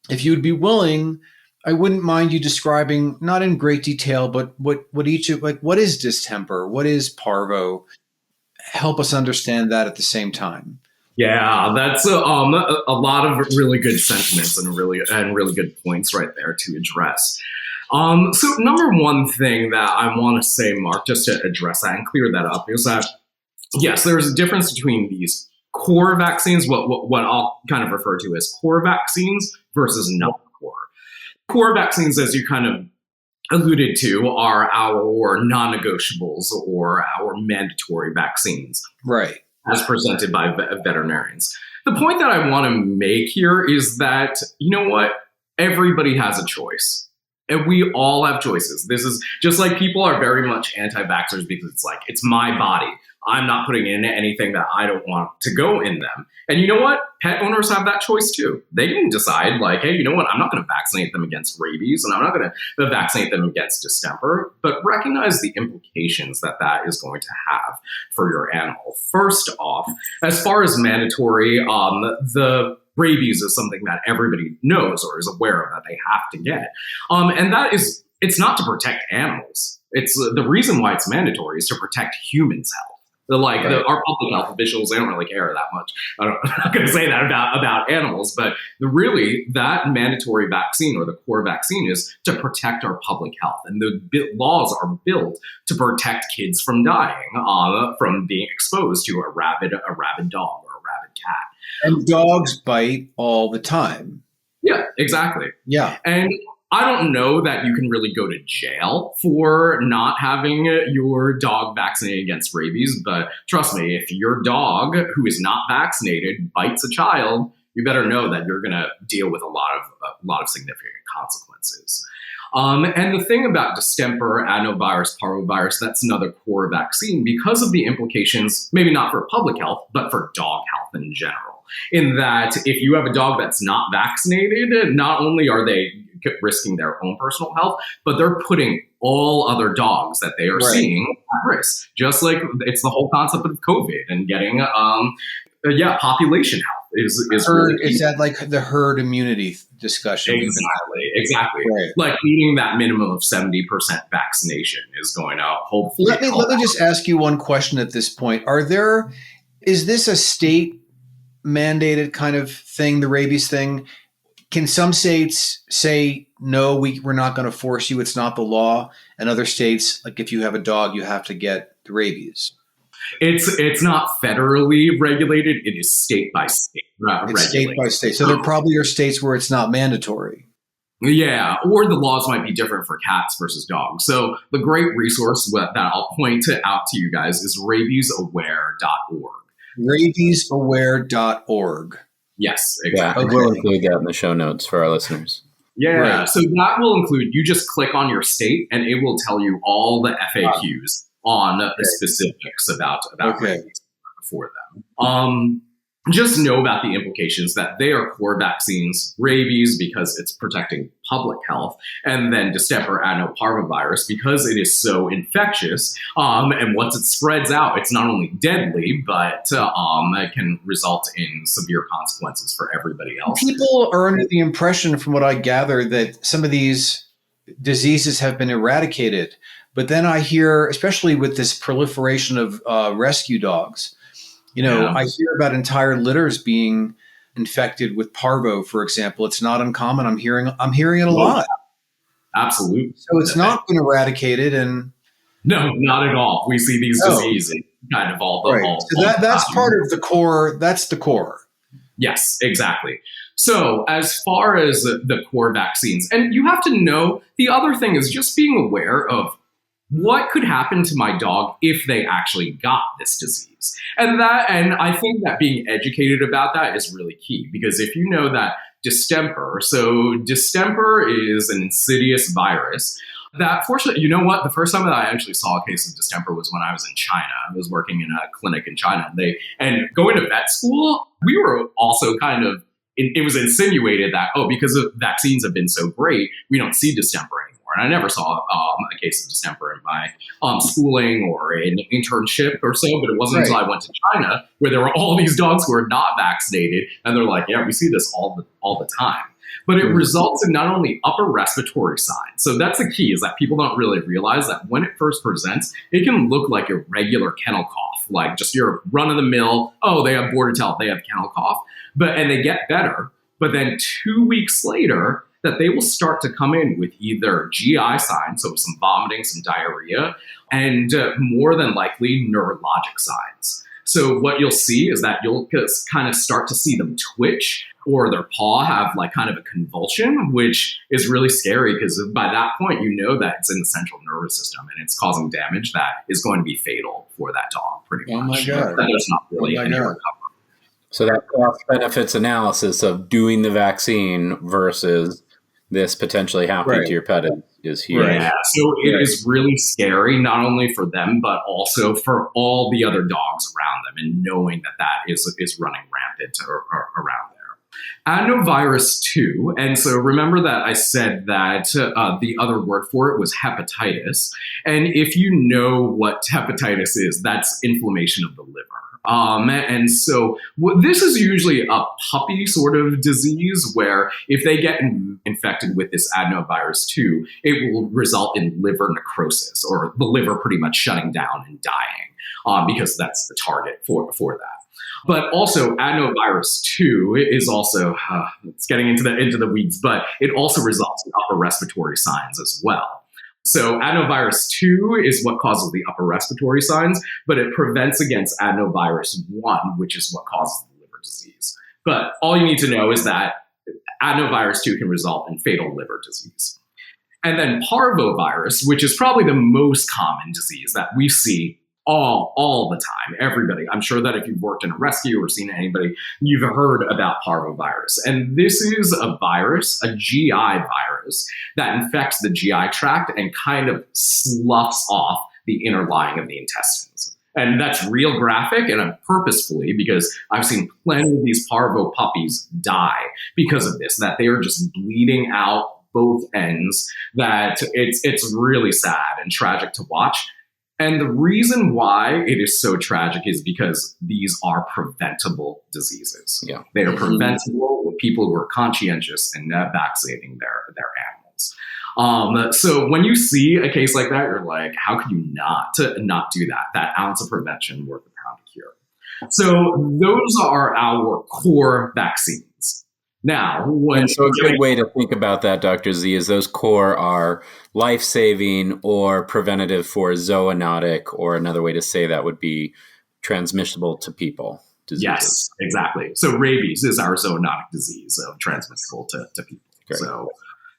If you would be willing, I wouldn't mind you describing, not in great detail, but what each of, what is distemper? What is parvo? Help us understand that at the same time. Yeah, that's a lot of really good sentiments and really good points right there to address. So number one thing that I want to say, Mark, just to address that and clear that up, is that yes, there's a difference between these core vaccines, what I'll kind of refer to as core vaccines, versus non-core. Core vaccines, as you kind of alluded to, are our non-negotiables or our mandatory vaccines. Right. As presented by veterinarians. The point that I want to make here is that, everybody has a choice. And we all have choices. This is just like people are very much anti-vaxxers because it's like, it's my body. I'm not putting in anything that I don't want to go in them. And you know what? Pet owners have that choice too. They can decide like, hey, you know what? I'm not going to vaccinate them against rabies and I'm not going to vaccinate them against distemper, but recognize the implications that that is going to have for your animal. First off, as far as mandatory, the rabies is something that everybody knows or is aware of that they have to get. And that is, it's not to protect animals. It's the reason why it's mandatory is to protect humans' health. Our public health officials, they don't really care that much. I'm not going to say that about animals, but really that mandatory vaccine or the core vaccine is to protect our public health. And the laws are built to protect kids from dying, from being exposed to a rabid dog or a rabid cat. And dogs bite all the time. Yeah, exactly. Yeah. And I don't know that you can really go to jail for not having your dog vaccinated against rabies, but trust me, if your dog who is not vaccinated bites a child, you better know that you're going to deal with a lot of significant consequences. And the thing about distemper, adenovirus, parvovirus, that's another core vaccine because of the implications, maybe not for public health, but for dog health in general. In that if you have a dog that's not vaccinated, not only are they risking their own personal health, but they're putting all other dogs that they are seeing at risk. Just like it's the whole concept of COVID and getting, population health is really key. Is that like the herd immunity discussion? Exactly. Right. Like needing that minimum of 70% vaccination is going to hopefully. Let me just ask you one question at this point. Is this a state mandated kind of thing, the rabies thing? Can some states say, no, we're not going to force you, it's not the law? And other states, like if you have a dog, you have to get the rabies? It's not federally regulated. It is state by state. It's state by state. So there probably are states where it's not mandatory. Yeah, or the laws might be different for cats versus dogs. So the great resource that I'll point out to you guys is rabiesaware.org. Rabiesaware.org. Yes, exactly. Yeah, we'll include that in the show notes for our listeners. Yeah, right. So that will include, you just click on your state and it will tell you all the FAQs on the specifics about rabies for them. Just know about the implications that they are core vaccines, rabies because it's protecting public health, and then distemper adenoparvovirus because it is so infectious. And once it spreads out, it's not only deadly, but it can result in severe consequences for everybody else. People are under the impression, from what I gather, that some of these diseases have been eradicated. But then I hear, especially with this proliferation of rescue dogs, I hear about entire litters being infected with parvo, for example. It's not uncommon. I'm hearing it a lot. Absolutely. So it's not been eradicated, and no, not at all. We see these diseases kind of all the right. So that's part of the core. That's the core. Yes, exactly. So as far as the core vaccines, and you have to know, the other thing is just being aware of what could happen to my dog if they actually got this disease. And I think that being educated about that is really key, because if you know that distemper is an insidious virus that, fortunately, you know what? The first time that I actually saw a case of distemper was when I was in China. I was working in a clinic in China. And going to vet school, we were also kind of, it was insinuated that, because vaccines have been so great, we don't see distemper anymore. And I never saw a case of distemper in my schooling or an internship or so, but it wasn't until I went to China where there were all these dogs who are not vaccinated, and they're like, yeah, we see this all the time. But it results in not only upper respiratory signs. So that's the key, is that people don't really realize that when it first presents, it can look like a regular kennel cough, like just your run-of-the-mill, they have Bordetella, they have kennel cough, and they get better. But then 2 weeks later, that they will start to come in with either GI signs, so some vomiting, some diarrhea, and more than likely neurologic signs. So what you'll see is that you'll just kind of start to see them twitch, or their paw have like kind of a convulsion, which is really scary because by that point, you know that it's in the central nervous system and it's causing damage that is going to be fatal for that dog pretty much. Oh my God. There's not really any recovery. So that cost benefits analysis of doing the vaccine versus this potentially happening to your pet is huge. Yeah, so it is really scary, not only for them, but also for all the other dogs around them, and knowing that is running rampant around there. Adenovirus 2, and so remember that I said that the other word for it was hepatitis, and if you know what hepatitis is, that's inflammation of the liver. And so this is usually a puppy sort of disease where if they get infected with this adenovirus 2, it will result in liver necrosis, or the liver pretty much shutting down and dying, because that's the target for that. But also adenovirus 2 is also, it's getting into the weeds, but it also results in upper respiratory signs as well. So adenovirus 2 is what causes the upper respiratory signs, but it prevents against adenovirus 1, which is what causes the liver disease. But all you need to know is that adenovirus 2 can result in fatal liver disease. And then parvovirus, which is probably the most common disease that we see all the time, everybody. I'm sure that if you've worked in a rescue or seen anybody, you've heard about parvovirus. And this is a virus, a GI virus, that infects the GI tract and kind of sloughs off the inner lining of the intestines. And that's real graphic, and purposefully, because I've seen plenty of these parvo puppies die because of this, that they are just bleeding out both ends, that it's really sad and tragic to watch. And the reason why it is so tragic is because these are preventable diseases. Yeah. They are preventable with people who are conscientious and vaccinating their animals. So when you see a case like that, you're like, how can you not do that? That ounce of prevention worth a pound of cure. So those are our core vaccines. Now, so a good way to think about that, Dr. Z, is those core are life-saving or preventative for zoonotic, or another way to say that would be transmissible to people diseases. Yes, exactly. So rabies is our zoonotic disease of transmissible to people. Great. So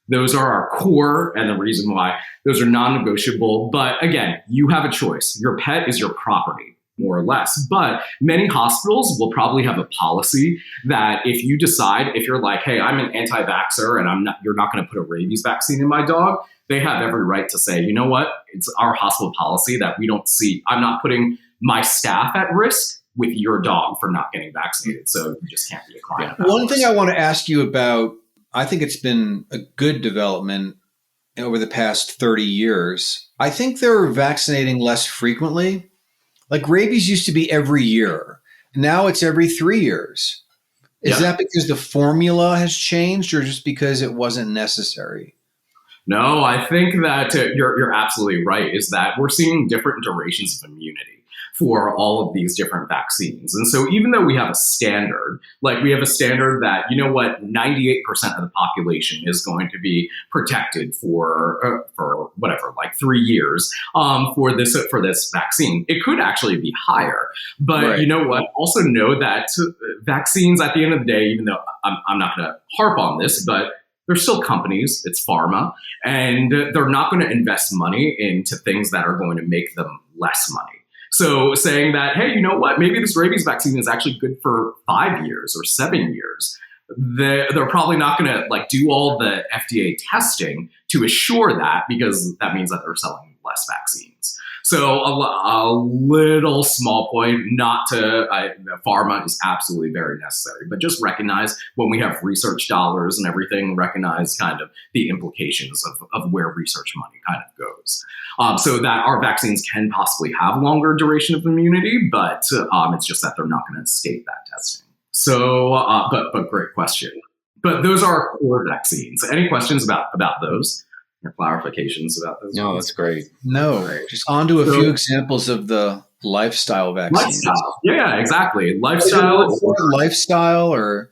those are our core, and the reason why those are non-negotiable. But again, you have a choice. Your pet is your property, more or less. But many hospitals will probably have a policy that if you decide, if you're like, hey, I'm an anti-vaxxer and you're not going to put a rabies vaccine in my dog, they have every right to say, you know what, it's our hospital policy that I'm not putting my staff at risk with your dog for not getting vaccinated. So you just can't be a client. Yeah. One thing I want to ask you about, I think it's been a good development over the past 30 years. I think they're vaccinating less frequently. Like rabies used to be every year. Now it's every 3 years. Is that because the formula has changed, or just because it wasn't necessary? No, I think that you're absolutely right, is that we're seeing different durations of immunity for all of these different vaccines. And so even though we have a standard, like we have a standard that, you know what, 98% of the population is going to be protected for whatever, like 3 years for this vaccine. It could actually be higher. But You know what, also know that vaccines at the end of the day, even though I'm not going to harp on this, but they're still companies, it's pharma, and they're not going to invest money into things that are going to make them less money. So saying that, hey, you know what, maybe this rabies vaccine is actually good for 5 years or 7 years, they're probably not going to do all the FDA testing to assure that, because that means that they're selling less vaccines. So a little small point, pharma is absolutely very necessary, but just recognize when we have research dollars and everything, recognize kind of the implications of where research money kind of goes. So that our vaccines can possibly have longer duration of immunity, but it's just that they're not going to state that testing. So, but great question. But those are our core vaccines. Any questions about those? Or clarifications about those? No, that's great. No, just on to a few examples of the lifestyle vaccines. Lifestyle. Yeah, exactly. Lifestyle, or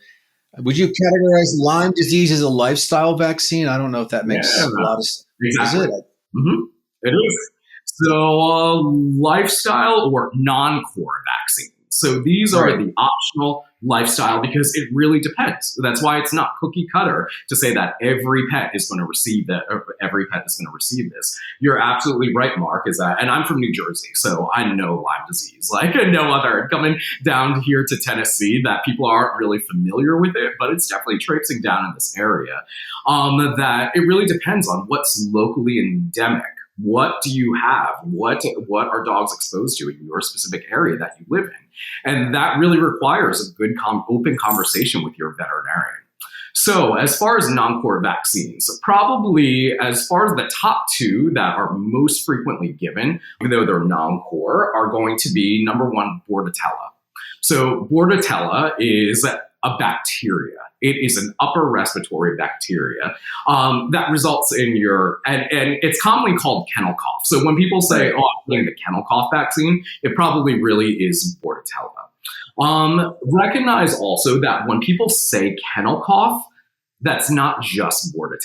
would you categorize Lyme disease as a lifestyle vaccine? I don't know if that makes a lot of sense. Exactly. Is it? Mm-hmm. It is. So lifestyle or non-core vaccines. So these are the optional lifestyle because it really depends. That's why it's not cookie cutter to say that every pet is going to receive that, or every pet is going to receive this. You're absolutely right, Mark, is that, and I'm from New Jersey, so I know Lyme disease like no other. Coming down here to Tennessee, that people aren't really familiar with it, but it's definitely traipsing down in this area. That it really depends on what's locally endemic. What do you have? What are dogs exposed to in your specific area that you live in? And that really requires a good open conversation with your veterinarian. So as far as non-core vaccines, probably as far as the top two that are most frequently given, even though they're non-core, are going to be number one, Bordetella. So Bordetella is a bacteria. It is an upper respiratory bacteria that results in and it's commonly called kennel cough. So when people say, oh, I'm getting the kennel cough vaccine, it probably really is Bordetella. Recognize also that when people say kennel cough, that's not just Bordetella.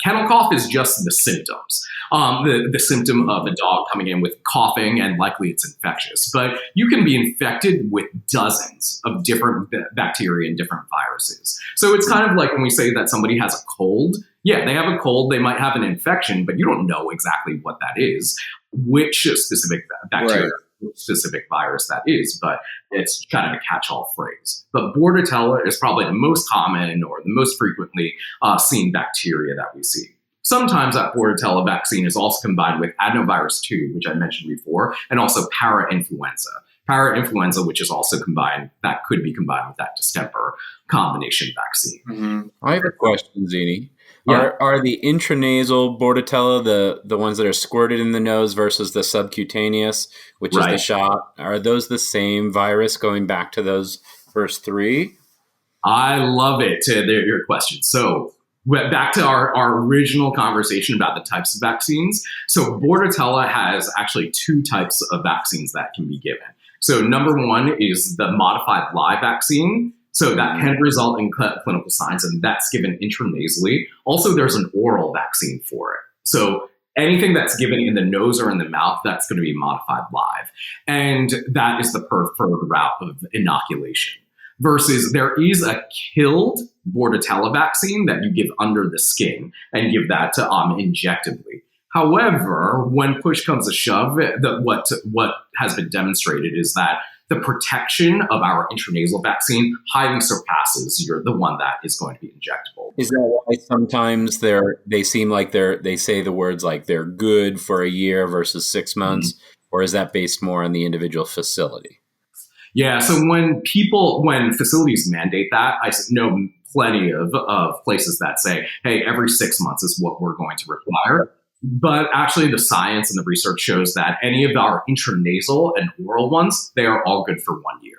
Kennel cough is just the symptoms, the symptom of a dog coming in with coughing, and likely it's infectious. But you can be infected with dozens of different bacteria and different viruses. So it's kind of like when we say that somebody has a cold. Yeah, they have a cold, they might have an infection, but you don't know exactly what that is, which specific bacteria. Right. Specific virus that is, but it's kind of a catch-all phrase. But Bordetella is probably the most common or the most frequently seen bacteria that we see. Sometimes that Bordetella vaccine is also combined with adenovirus 2, which I mentioned before, and also para-influenza. Para-influenza, which is also combined, that could be combined with that distemper combination vaccine. Mm-hmm. I have a question, Zini. Yeah. Are the intranasal Bordetella the ones that are squirted in the nose versus the subcutaneous, which is the shot? Are those the same virus going back to those first three? I love it. Your question. So back to our original conversation about the types of vaccines. So Bordetella has actually two types of vaccines that can be given. So number one is the modified live vaccine. So that can result in clinical signs, and that's given intranasally. Also, there's an oral vaccine for it. So anything that's given in the nose or in the mouth, that's going to be modified live. And that is the preferred route of inoculation. Versus there is a killed Bordetella vaccine that you give under the skin and give that to injectively. However, when push comes to shove, what has been demonstrated is that the protection of our intranasal vaccine highly surpasses the one that is going to be injectable. Is that why sometimes they seem like they say the words like they're good for a year versus 6 months, or is that based more on the individual facility? Yeah, so when facilities mandate that, I know plenty of places that say, hey, every 6 months is what we're going to require. But actually, the science and the research shows that any of our intranasal and oral ones, they are all good for 1 year.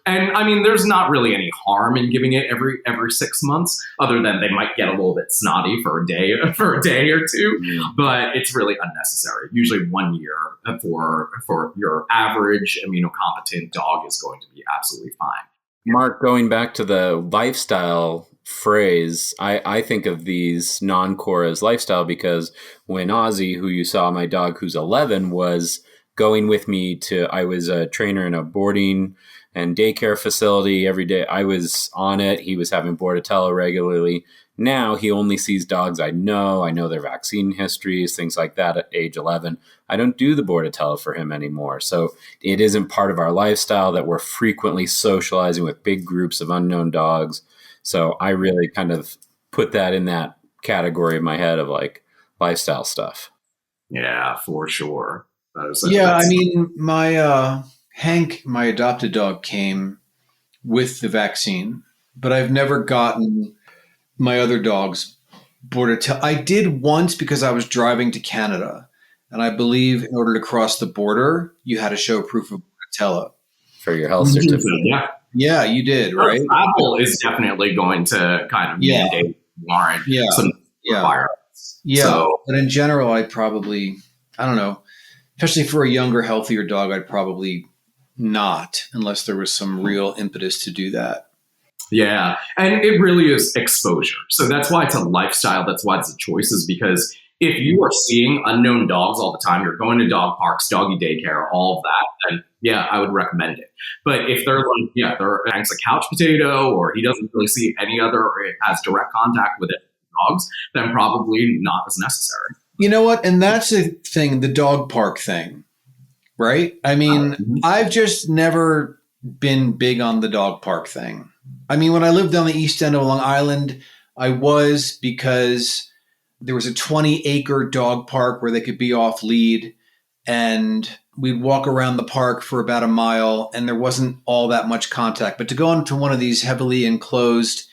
And I mean, there's not really any harm in giving it every 6 months, other than they might get a little bit snotty for a day or two. But it's really unnecessary. Usually 1 year for your average immunocompetent dog is going to be absolutely fine. Mark, going back to the lifestyle phrase, I think of these non-core as lifestyle because when Ozzy, who you saw, my dog who's 11, was going with me I was a trainer in a boarding and daycare facility every day. I was on it. He was having Bordetella regularly. Now he only sees dogs I know their vaccine histories, things like that at age 11. I don't do the Bordetella for him anymore. So it isn't part of our lifestyle that we're frequently socializing with big groups of unknown dogs. So I really kind of put that in that category in my head of like lifestyle stuff. Yeah, for sure. I mean, my Hank, my adopted dog, came with the vaccine, but I've never gotten my other dog's Bordetella. I did once because I was driving to Canada, and I believe in order to cross the border, you had to show proof of Bordetella. For your health certificate. Yeah. Yeah, you did, right? Apple is definitely going to kind of mandate, warrant some requirements. Yeah, so, but in general, I don't know, especially for a younger, healthier dog, I'd probably not, unless there was some real impetus to do that. Yeah, and it really is exposure. So that's why it's a lifestyle. That's why it's a choice, is because If you are seeing unknown dogs all the time, you're going to dog parks, doggy daycare, all of that, then yeah, I would recommend it. But if they're like, yeah, they're Hank's a couch potato, or he doesn't really see any other, or it has direct contact with dogs, then probably not as necessary. You know what? And that's the thing, the dog park thing, right? I mean, I've just never been big on the dog park thing. I mean, when I lived on the east end of Long Island, I was, because there was a 20-acre dog park where they could be off lead, and we'd walk around the park for about a mile, and there wasn't all that much contact. But to go into one of these heavily enclosed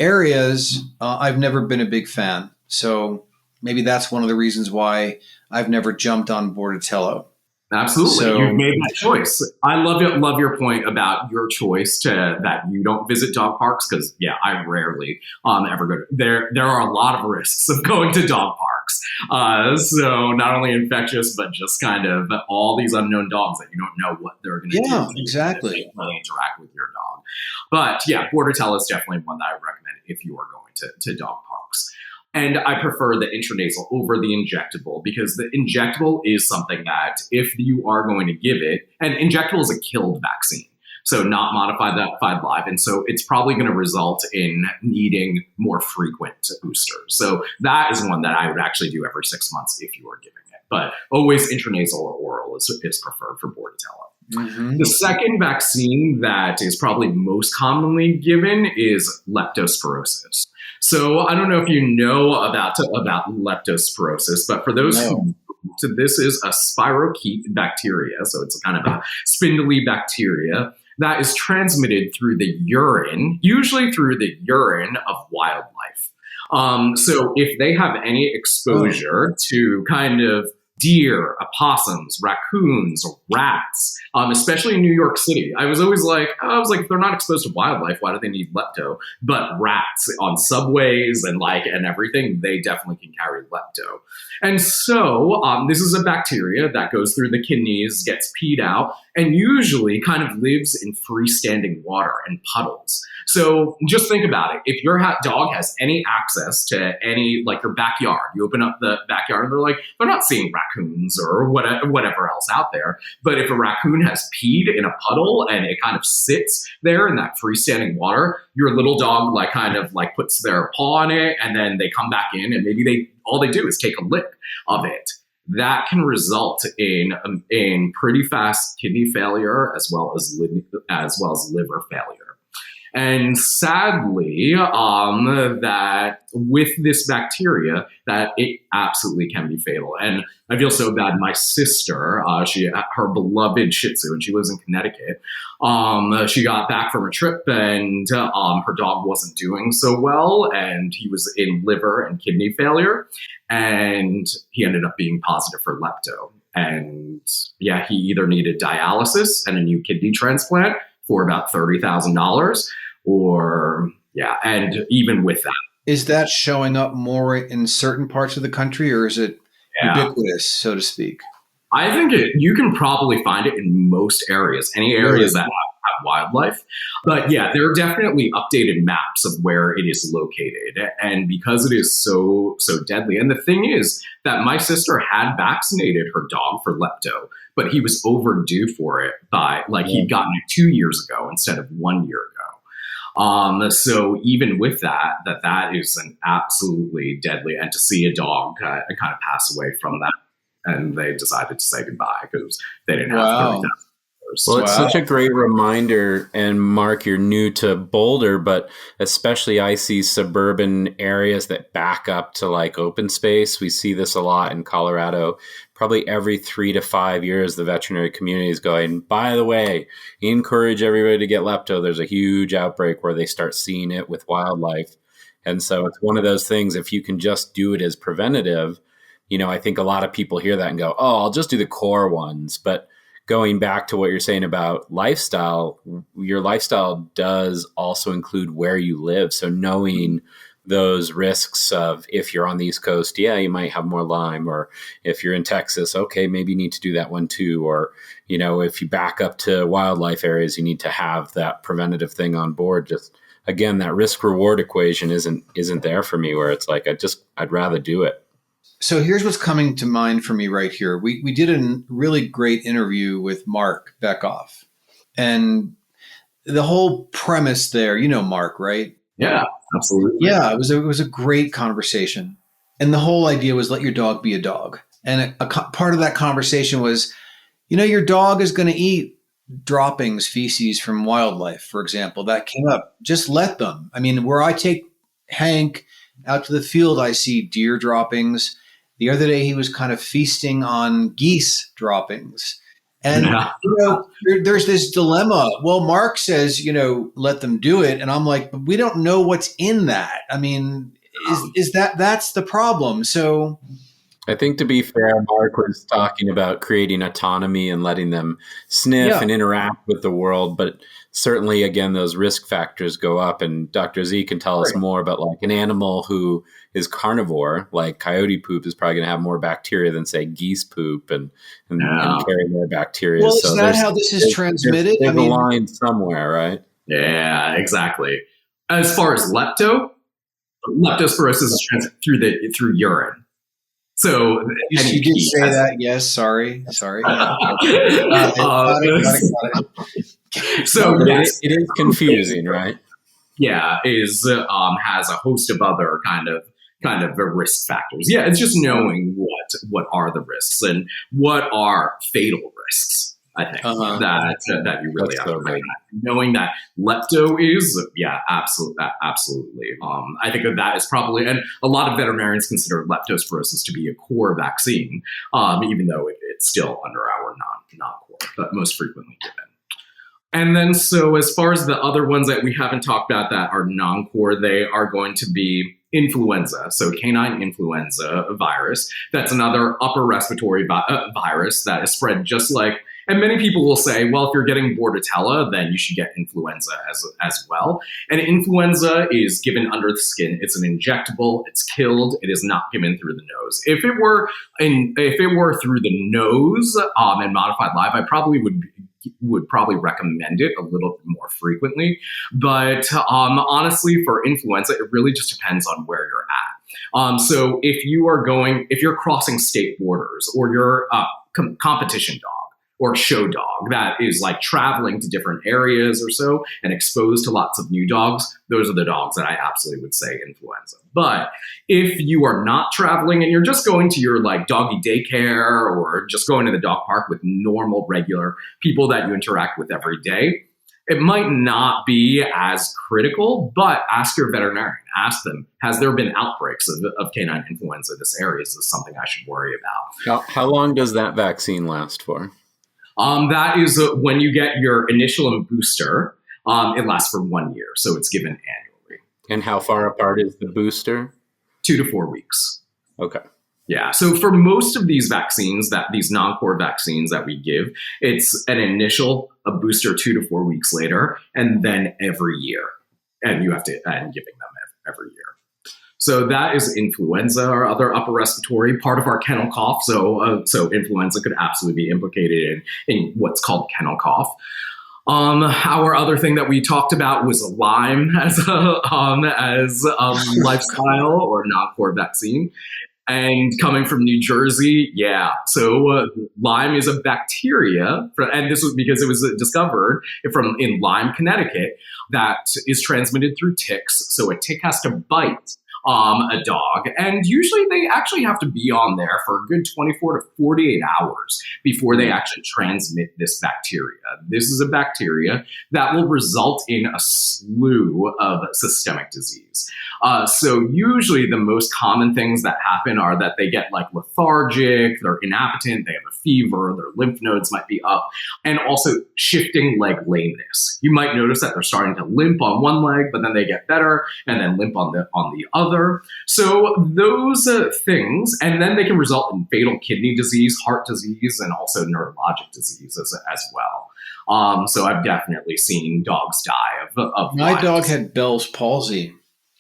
areas, I've never been a big fan. So maybe that's one of the reasons why I've never jumped on Bordetella. Absolutely. So, you've made that choice. I love your point about your choice that you don't visit dog parks, because yeah, I rarely ever go to there. There are a lot of risks of going to dog parks. So not only infectious, but just kind of all these unknown dogs that you don't know what they're going to do. Yeah, exactly. They really interact with your dog. But yeah, Bordetella is definitely one that I recommend if you are going to dog parks. And I prefer the intranasal over the injectable, because the injectable is something that if you are going to give it, and injectable is a killed vaccine, so not modified live. And so it's probably going to result in needing more frequent boosters. So that is one that I would actually do every 6 months if you are giving it. But always intranasal or oral is preferred for Bordetella. Mm-hmm. The second vaccine that is probably most commonly given is Leptospirosis. So I don't know if you know about Leptospirosis, but for those who, so this is a spirochete bacteria. So it's a kind of a spindly bacteria that is transmitted through the urine, usually through the urine of wildlife. So if they have any exposure to kind of deer, opossums, raccoons, rats, especially in New York City. I was like, if they're not exposed to wildlife, why do they need lepto? But rats on subways and everything, they definitely can carry lepto. And so this is a bacteria that goes through the kidneys, gets peed out, and usually kind of lives in freestanding water and puddles. So just think about it. If your dog has any access to any, like your backyard, you open up the backyard and they're not seeing raccoons or whatever else out there. But if a raccoon has peed in a puddle and it kind of sits there in that freestanding water, your little dog puts their paw on it, and then they come back in, and maybe all they do is take a lick of it. That can result in pretty fast kidney failure as well as liver failure. And sadly, that with this bacteria, that it absolutely can be fatal. And I feel so bad. My sister, her beloved Shih Tzu, and she lives in Connecticut. She got back from a trip, and her dog wasn't doing so well, and he was in liver and kidney failure, and he ended up being positive for lepto. And yeah, he either needed dialysis and a new kidney transplant for about $30,000, or yeah, and even with that, is that showing up more in certain parts of the country, or is it ubiquitous, so to speak? I think you can probably find it in most areas, any areas that have wildlife. But yeah, there are definitely updated maps of where it is located, and because it is so deadly. And the thing is that my sister had vaccinated her dog for lepto, but he was overdue for it by he'd gotten it 2 years ago instead of 1 year ago. So even with that is an absolutely deadly, and to see a dog kind of pass away from that, and they decided to say goodbye because they didn't have $30,000. Well, it's such a great reminder. And Mark, you're new to Boulder, but especially I see suburban areas that back up to open space. We see this a lot in Colorado. Probably every 3 to 5 years, the veterinary community is going, by the way, encourage everybody to get lepto. There's a huge outbreak where they start seeing it with wildlife. And so it's one of those things, if you can just do it as preventative, I think a lot of people hear that and go, oh, I'll just do the core ones. But going back to what you're saying about lifestyle, your lifestyle does also include where you live. So knowing those risks of, if you're on the East Coast, yeah, you might have more Lyme, or if you're in Texas, okay, maybe you need to do that one too. Or, if you back up to wildlife areas, you need to have that preventative thing on board. Just again, that risk reward equation isn't there for me, where it's I'd rather do it. So here's what's coming to mind for me right here. We did a really great interview with Mark Beckoff, and the whole premise there, you know Mark, right? Yeah, absolutely. Yeah, it was a great conversation. And the whole idea was let your dog be a dog. And part of that conversation was, your dog is going to eat droppings, feces from wildlife, for example. That came up. Just let them. I mean, where I take Hank out to the field, I see deer droppings. The other day, he was kind of feasting on geese droppings. And, there's this dilemma. Well, Mark says, let them do it. And I'm like, but we don't know what's in that. I mean, that's the problem. So I think, to be fair, Mark was talking about creating autonomy and letting them sniff and interact with the world. But certainly, again, those risk factors go up. And Dr. Z can tell us more about like an animal who is carnivore, like coyote poop is probably going to have more bacteria than, say, geese poop and carry more bacteria. Well, is that how this is transmitted? There's a line somewhere, right? Yeah, exactly. As far as leptospirosis is transmitted through urine. So you did say that. Yes. Sorry. Yeah. Got it. So yes, it is confusing, right? Yeah, has a host of other kind of risk factors. Yeah, it's just knowing what are the risks and what are fatal risks. I think that you really have to recognize. Knowing that lepto is, absolutely. I think that is probably, and a lot of veterinarians consider leptospirosis to be a core vaccine, even though it's still under our non-core, but most frequently given. And then, so as far as the other ones that we haven't talked about that are non-core, they are going to be influenza. So canine influenza virus. That's another upper respiratory virus that is spread just like, and many people will say, well, if you're getting Bordetella, then you should get influenza as well. And influenza is given under the skin. It's an injectable. It's killed. It is not given through the nose. If it were through the nose and modified live, I probably would probably recommend it a little bit more frequently. But honestly, for influenza, it really just depends on where you're at. So if you're crossing state borders, or you're a competition dog or show dog that is like traveling to different areas or so and exposed to lots of new dogs, those are the dogs that I absolutely would say influenza. But if you are not traveling and you're just going to your like doggy daycare or just going to the dog park with normal, regular people that you interact with every day, it might not be as critical, but ask your veterinarian. Ask them, has there been outbreaks of canine influenza in this area? Is this something I should worry about? How long does that vaccine last for? That is when you get your initial and booster, it lasts for 1 year. So it's given annually. And how far apart is the booster? 2 to 4 weeks. Okay. Yeah. So for most of these vaccines, these non-core vaccines that we give, it's an initial, a booster 2 to 4 weeks later, and then every year. And you have to, and giving them every year. So that is influenza or other upper respiratory, part of our kennel cough. So influenza could absolutely be implicated in what's called kennel cough. Our other thing that we talked about was Lyme as a lifestyle or non-core vaccine. And coming from New Jersey, so Lyme is a bacteria, and this was because it was discovered in Lyme, Connecticut, that is transmitted through ticks. So a tick has to bite a dog, and usually they actually have to be on there for a good 24 to 48 hours before they actually transmit this bacteria. This is a bacteria that will result in a slew of systemic disease. So usually the most common things that happen are that they get like lethargic, they're inappetent, they have a fever, their lymph nodes might be up, and also shifting leg lameness. You might notice that they're starting to limp on one leg, but then they get better and then limp on the other. So those things, and then they can result in fatal kidney disease, heart disease, and also neurologic disease as well. So I've definitely seen dogs die of My Lyme dog disease. had Bell's palsy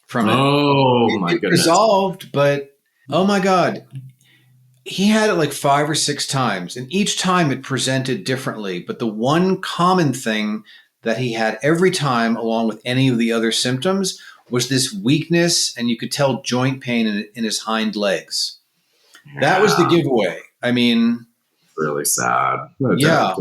from it. Oh my It goodness. resolved, but oh my God. He had it like 5 or 6 times, and each time it presented differently. But the one common thing that he had every time, along with any of the other symptoms, was this weakness, and you could tell joint pain in his hind legs. That was the giveaway. I mean, really sad. Yeah.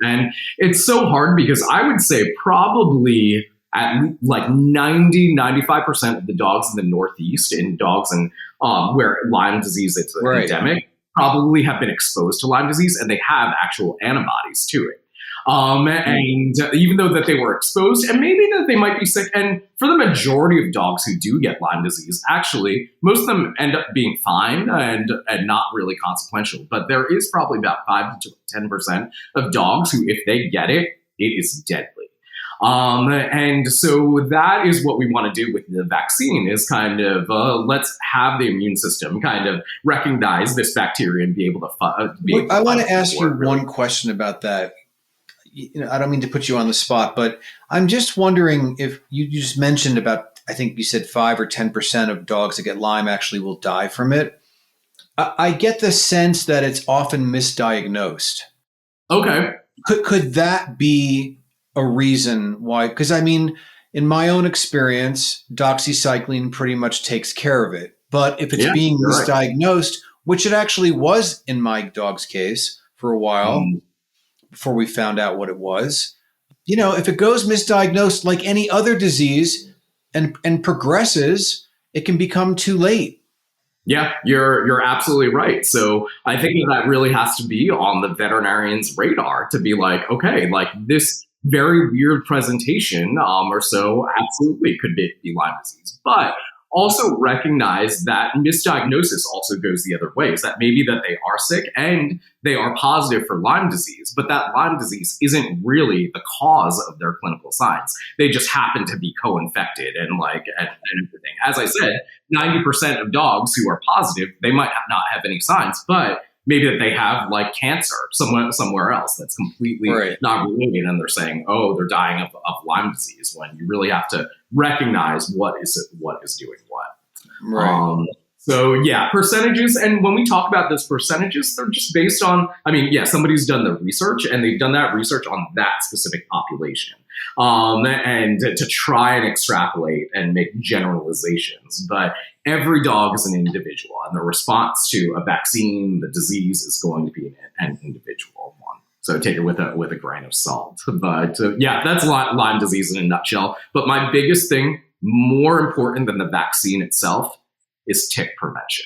And it's so hard because I would say probably at like 95% of the dogs in the Northeast, in dogs and where Lyme disease is endemic, probably have been exposed to Lyme disease and they have actual antibodies to it. And even though that they were exposed and maybe that they might be sick, and for the majority of dogs who do get Lyme disease, actually, most of them end up being fine and not really consequential. But there is probably about 5 to 10% of dogs who, if they get it, it is deadly. And so that is what we want to do with the vaccine is kind of let's have the immune system kind of recognize this bacteria and be able to I want to ask you one question about that. I don't mean to put you on the spot, but I'm just wondering if you just mentioned about, I think you said 5 or 10% of dogs that get Lyme actually will die from it. I get the sense that it's often misdiagnosed. Okay. Could that be a reason why? Because I mean, in my own experience, doxycycline pretty much takes care of it. But if it's being misdiagnosed, which it actually was in my dog's case for a while, before we found out what it was, if it goes misdiagnosed like any other disease and progresses, it can become too late. Yeah, you're absolutely right. So I think that really has to be on the veterinarian's radar to be like, okay, like this very weird presentation or so absolutely could be Lyme disease. But also recognize that misdiagnosis also goes the other way, is that maybe that they are sick and they are positive for Lyme disease, but that Lyme disease isn't really the cause of their clinical signs. They just happen to be co-infected and everything. As I said, 90% of dogs who are positive, they might not have any signs, but maybe that they have like cancer somewhere else that's completely not related, and they're saying, oh, they're dying of Lyme disease, when you really have to recognize what is doing what. Right. So yeah, percentages, and when we talk about those percentages, they're just based on, somebody's done the research and they've done that research on that specific population. And to try and extrapolate and make generalizations. But every dog is an individual, and the response to a vaccine, the disease, is going to be an individual one. So take it with a grain of salt. But that's Lyme disease in a nutshell. But my biggest thing, more important than the vaccine itself, is tick prevention.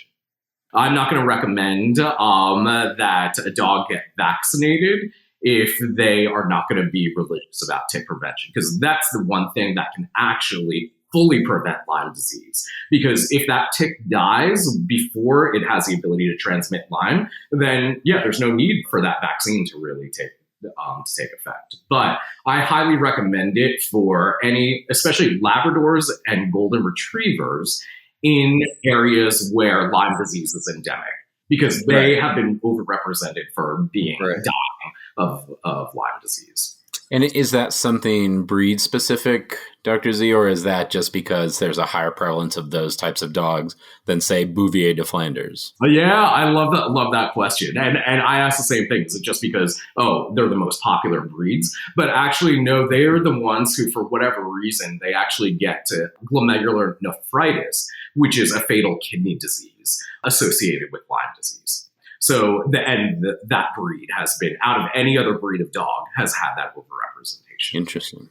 I'm not going to recommend that a dog get vaccinated if they are not going to be religious about tick prevention, because that's the one thing that can actually fully prevent Lyme disease. Because if that tick dies before it has the ability to transmit Lyme, then there's no need for that vaccine to really take effect. But I highly recommend it for especially Labradors and Golden Retrievers in areas where Lyme disease is endemic, because they have been overrepresented for being dying of Lyme disease. And is that something breed specific, Dr. Z, or is that just because there's a higher prevalence of those types of dogs than, say, Bouvier de Flanders? Yeah, I love that question. And I ask the same thing. Is it just because, they're the most popular breeds? But actually, no, they are the ones who, for whatever reason, they actually get to glomerular nephritis, which is a fatal kidney disease associated with Lyme disease. So that breed has been, out of any other breed of dog, has had that overrepresentation. Interesting.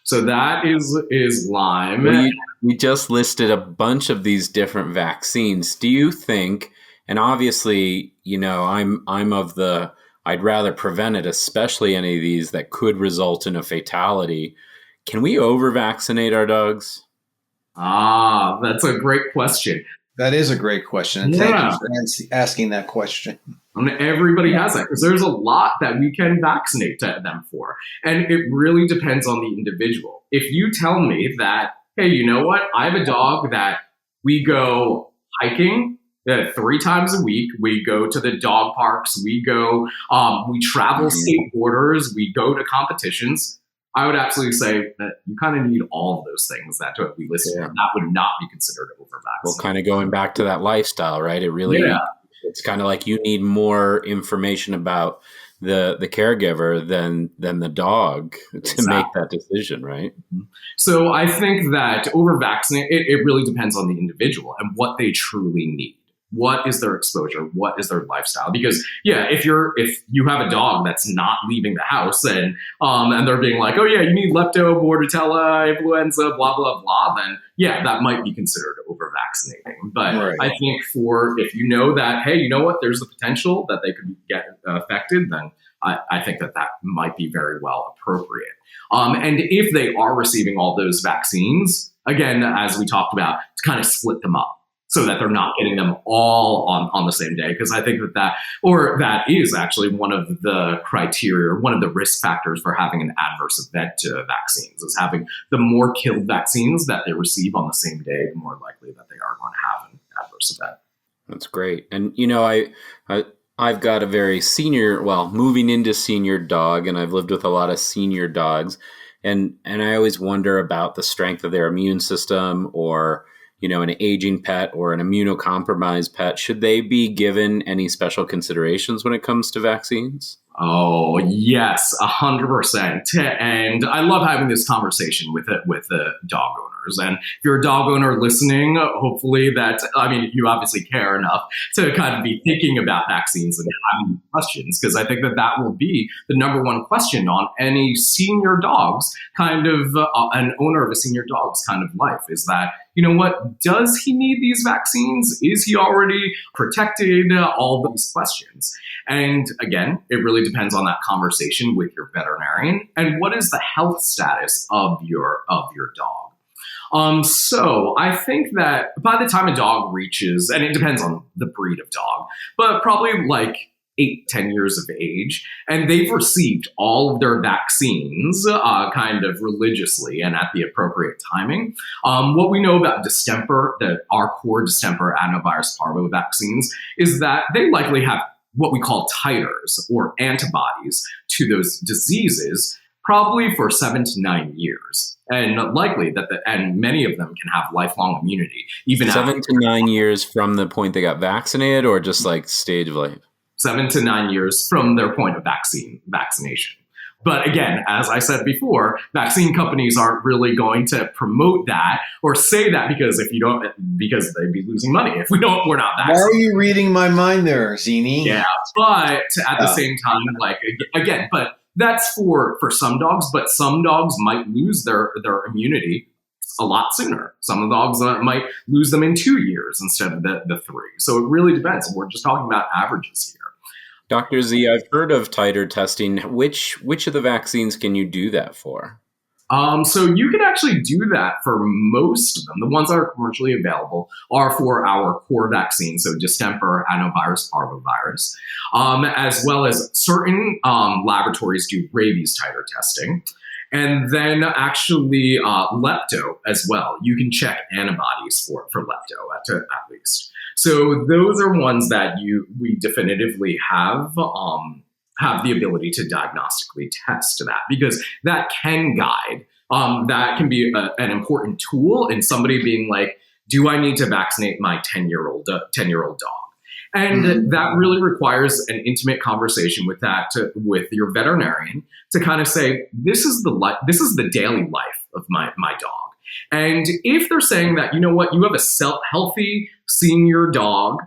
So that is Lyme. We just listed a bunch of these different vaccines. Do you think, and obviously, I'm of the, I'd rather prevent it, especially any of these that could result in a fatality. Can we over-vaccinate our dogs? That's a great question. That is a great question. And thank you for asking that question. Everybody has that, because there's a lot that we can vaccinate them for. And it really depends on the individual. If you tell me that, hey, you know what? I have a dog that we go hiking 3 times a week. We go to the dog parks. We go, we travel state borders. We go to competitions. I would absolutely say that you kind of need all of those things that we listed. Yeah. That would not be considered over-vaccinated. Well, kind of going back to that lifestyle, right? It really, it's kind of like you need more information about the caregiver than the dog to make that decision, right? So I think that over-vaccinate, it really depends on the individual and what they truly need. What is their exposure? What is their lifestyle? Because if you have a dog that's not leaving the house and they're being like, oh yeah, you need lepto, bordetella, influenza, blah blah blah, then that might be considered over vaccinating. But Right. I think if you know that, hey, you know what, there's the potential that they could get affected, then I think that might be very well appropriate. And if they are receiving all those vaccines, again, as we talked about, to kind of split them up so that they're not getting them all on the same day. Because I think that is actually one of the criteria, one of the risk factors for having an adverse event to vaccines, is having the more killed vaccines that they receive on the same day, the more likely that they are going to have an adverse event. That's great. And, I've got a very moving into senior dog, and I've lived with a lot of senior dogs. And I always wonder about the strength of their immune system, or, an aging pet or an immunocompromised pet. Should they be given any special considerations when it comes to vaccines? Oh, yes, 100%. And I love having this conversation with the dog owners. And if you're a dog owner listening, hopefully you obviously care enough to kind of be thinking about vaccines and having questions, because I think that will be the number one question on any senior dog's kind of, an owner of a senior dog's kind of life, is that, does he need these vaccines? Is he already protected? All these questions. And again, it really depends on that conversation with your veterinarian and what is the health status of your dog. So I think that by the time a dog reaches, and it depends on the breed of dog, but probably like 8-10 years of age, and they've received all of their vaccines kind of religiously and at the appropriate timing. What we know about distemper, our core distemper adenovirus parvo vaccines, is that they likely have what we call titers or antibodies to those diseases, probably for 7 to 9 years, and likely and many of them can have lifelong immunity, even 7 to 9 years from the point they got vaccinated, or just like stage of life? 7 to 9 years from their point of vaccination. But again, as I said before, vaccine companies aren't really going to promote that or say that because they'd be losing money if we're not vaccinated. Why are you reading my mind there, Zini? Yeah, but at the same time, but that's for some dogs, but some dogs might lose their immunity a lot sooner. Some dogs might lose them in 2 years instead of the 3. So it really depends. We're just talking about averages here. Dr. Z, I've heard of titer testing. Which of the vaccines can you do that for? So you can actually do that for most of them. The ones that are commercially available are for our core vaccine, so distemper, adenovirus, parvovirus, as well as certain laboratories do rabies titer testing. And then actually lepto as well. You can check antibodies for lepto at least. So those are ones that we definitively have the ability to diagnostically test that, because that can guide. That can be an important tool in somebody being like, do I need to vaccinate my 10-year-old dog? And that really requires an intimate conversation with your veterinarian to kind of say, this is the daily life of my dog. And if they're saying that, you know what, you have a healthy senior dog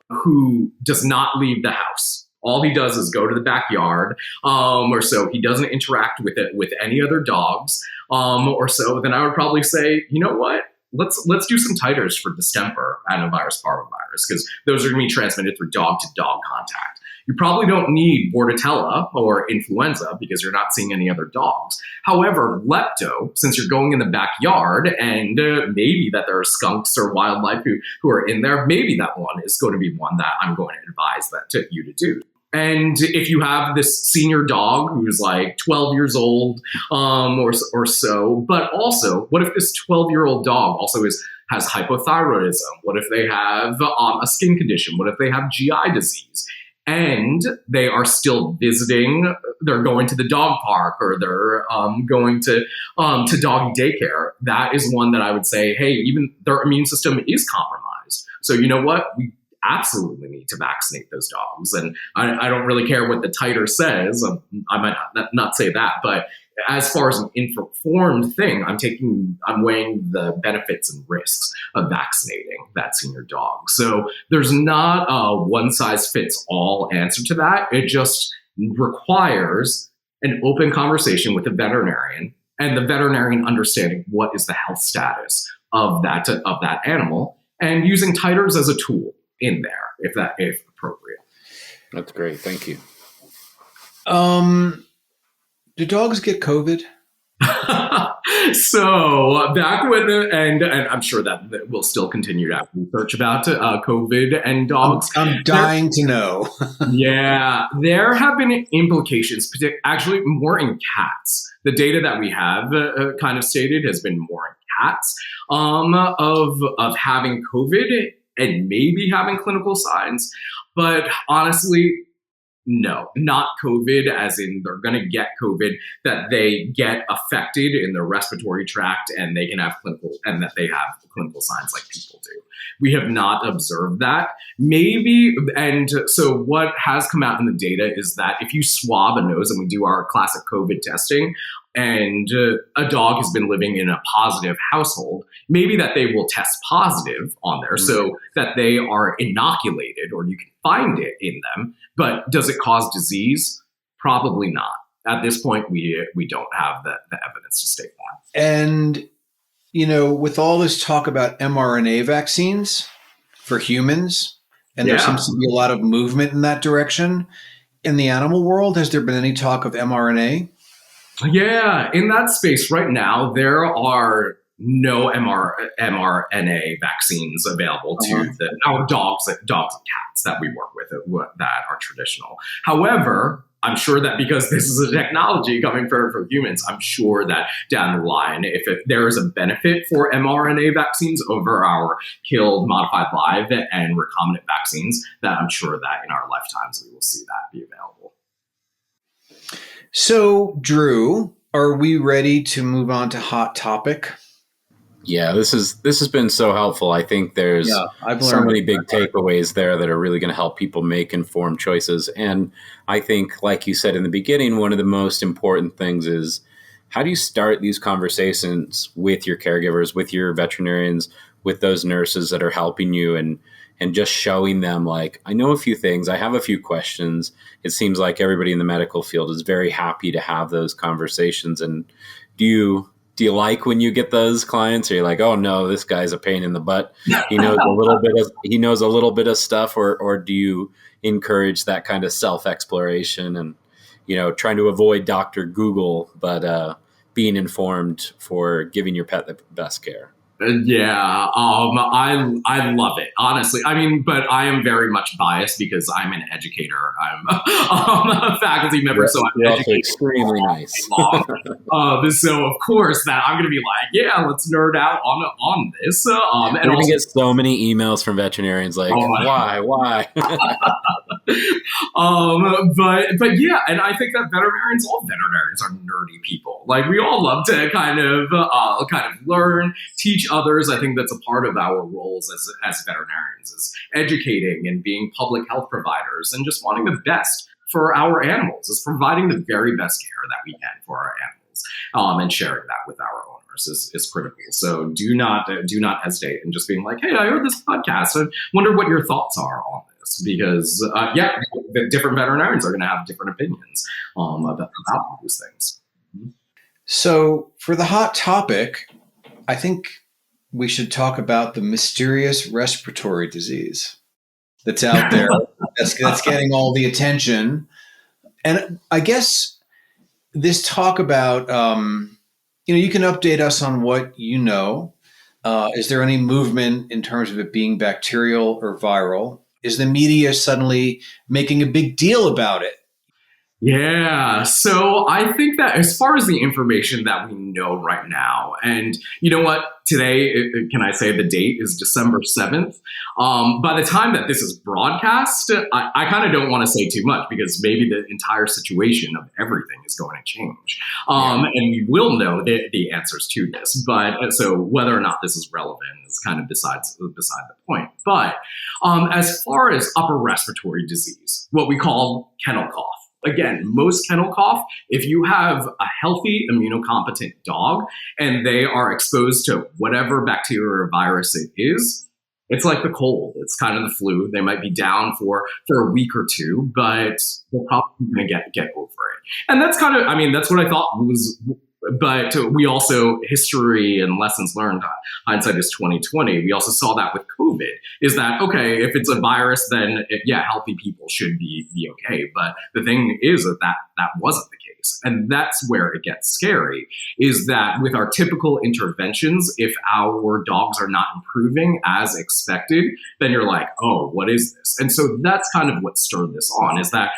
who does not leave the house. All he does is go to the backyard, or so. He doesn't interact with any other dogs, or so. Then I would probably say, you know what? Let's do some titers for distemper, adenovirus, parvovirus, because those are going to be transmitted through dog-to-dog contact. You probably don't need Bordetella or influenza because you're not seeing any other dogs. However, lepto, since you're going in the backyard and maybe that there are skunks or wildlife who are in there, maybe that one is going to be one that I'm going to advise you to do. And if you have this senior dog who's like 12 years old or so, but also, what if this 12-year-old dog also has hypothyroidism? What if they have a skin condition? What if they have GI disease? And they are still visiting, they're going to the dog park, or they're going to doggy daycare. That is one that I would say, hey, even their immune system is compromised. So you know what? We absolutely need to vaccinate those dogs. And I don't really care what the titer says. I might not say that, but as far as an informed thing, I'm weighing the benefits and risks of vaccinating that senior dog. So there's not a one size fits all answer to that. It just requires an open conversation with the veterinarian and the veterinarian understanding what is the health status of that animal and using titers as a tool in there if appropriate. That's great. Thank you. Do dogs get COVID? So back when, and I'm sure that we'll still continue to have research about COVID and dogs. I'm dying to know. Yeah, there have been implications, actually more in cats. The data that we have kind of stated has been more in cats of having COVID and maybe having clinical signs. But honestly, no, not COVID, as in they're going to get COVID, that they get affected in their respiratory tract and they can have that they have clinical signs like people do. We have not observed that. Maybe, and so what has come out in the data is that if you swab a nose, and we do our classic COVID testing, and a dog has been living in a positive household, maybe that they will test positive on there so that they are inoculated or you can find it in them. But does it cause disease? Probably not. At this point, we don't have the evidence to state that. And, with all this talk about mRNA vaccines for humans, and there seems to be a lot of movement in that direction, in the animal world, has there been any talk of mRNA? Yeah, in that space right now, there are no mRNA vaccines available to our dogs and cats that we work with that are traditional. However, I'm sure that because this is a technology coming from humans, I'm sure that down the line, if there is a benefit for mRNA vaccines over our killed, modified live, and recombinant vaccines, that I'm sure that in our lifetimes we will see that be available. So, Drew, are we ready to move on to hot topic? Yeah, this has been so helpful. I think there's so many big takeaways there that are really going to help people make informed choices. And I think, like you said in the beginning, one of the most important things is how do you start these conversations with your caregivers, with your veterinarians, with those nurses that are helping you, and just showing them, like, I know a few things, I have a few questions. It seems like everybody in the medical field is very happy to have those conversations. And do you like when you get those clients? Or you're like, oh no, this guy's a pain in the butt. He knows a little bit of stuff, or do you encourage that kind of self-exploration and, trying to avoid Dr. Google, but being informed for giving your pet the best care? Yeah, I love it, honestly. I mean, but I am very much biased because I'm an educator. I'm a faculty member, so I'm educating. Extremely nice. So of course that I'm going to be like, yeah, let's nerd out on this. And we're going to get so many emails from veterinarians like, why? But yeah, and I think that all veterinarians are nerdy people. Like, we all love to kind of learn, teach others. I think that's a part of our roles as veterinarians, is educating and being public health providers and just wanting the best for our animals, is providing the very best care that we can for our animals, and sharing that with our owners is critical. So do not hesitate in just being like, hey, I heard this podcast. I wonder what your thoughts are on this, because the different veterinarians are going to have different opinions about these things. So for the hot topic, I think we should talk about the mysterious respiratory disease that's out there, that's getting all the attention. And I guess this talk about, you can update us on what you know. Is there any movement in terms of it being bacterial or viral? Is the media suddenly making a big deal about it? Yeah, so I think that as far as the information that we know right now, and you know what, today, can I say the date is December 7th? By the time that this is broadcast, I kind of don't want to say too much, because maybe the entire situation of everything is going to change. And we will know the answers to this. But so whether or not this is relevant is kind of beside the point. But as far as upper respiratory disease, what we call kennel cough, again, most kennel cough, if you have a healthy immunocompetent dog and they are exposed to whatever bacteria or virus it is, it's like the cold. It's kind of the flu. They might be down for a week or two, but they're probably going to get over it. And that's kind of, I mean, that's what I thought was, but we also, history and lessons learned, hindsight is 2020. We also saw that with COVID, is that, okay, if it's a virus, then healthy people should be okay. But the thing is that wasn't the case. And that's where it gets scary, is that with our typical interventions, if our dogs are not improving as expected, then you're like, oh, what is this? And so that's kind of what stirred this on, is that,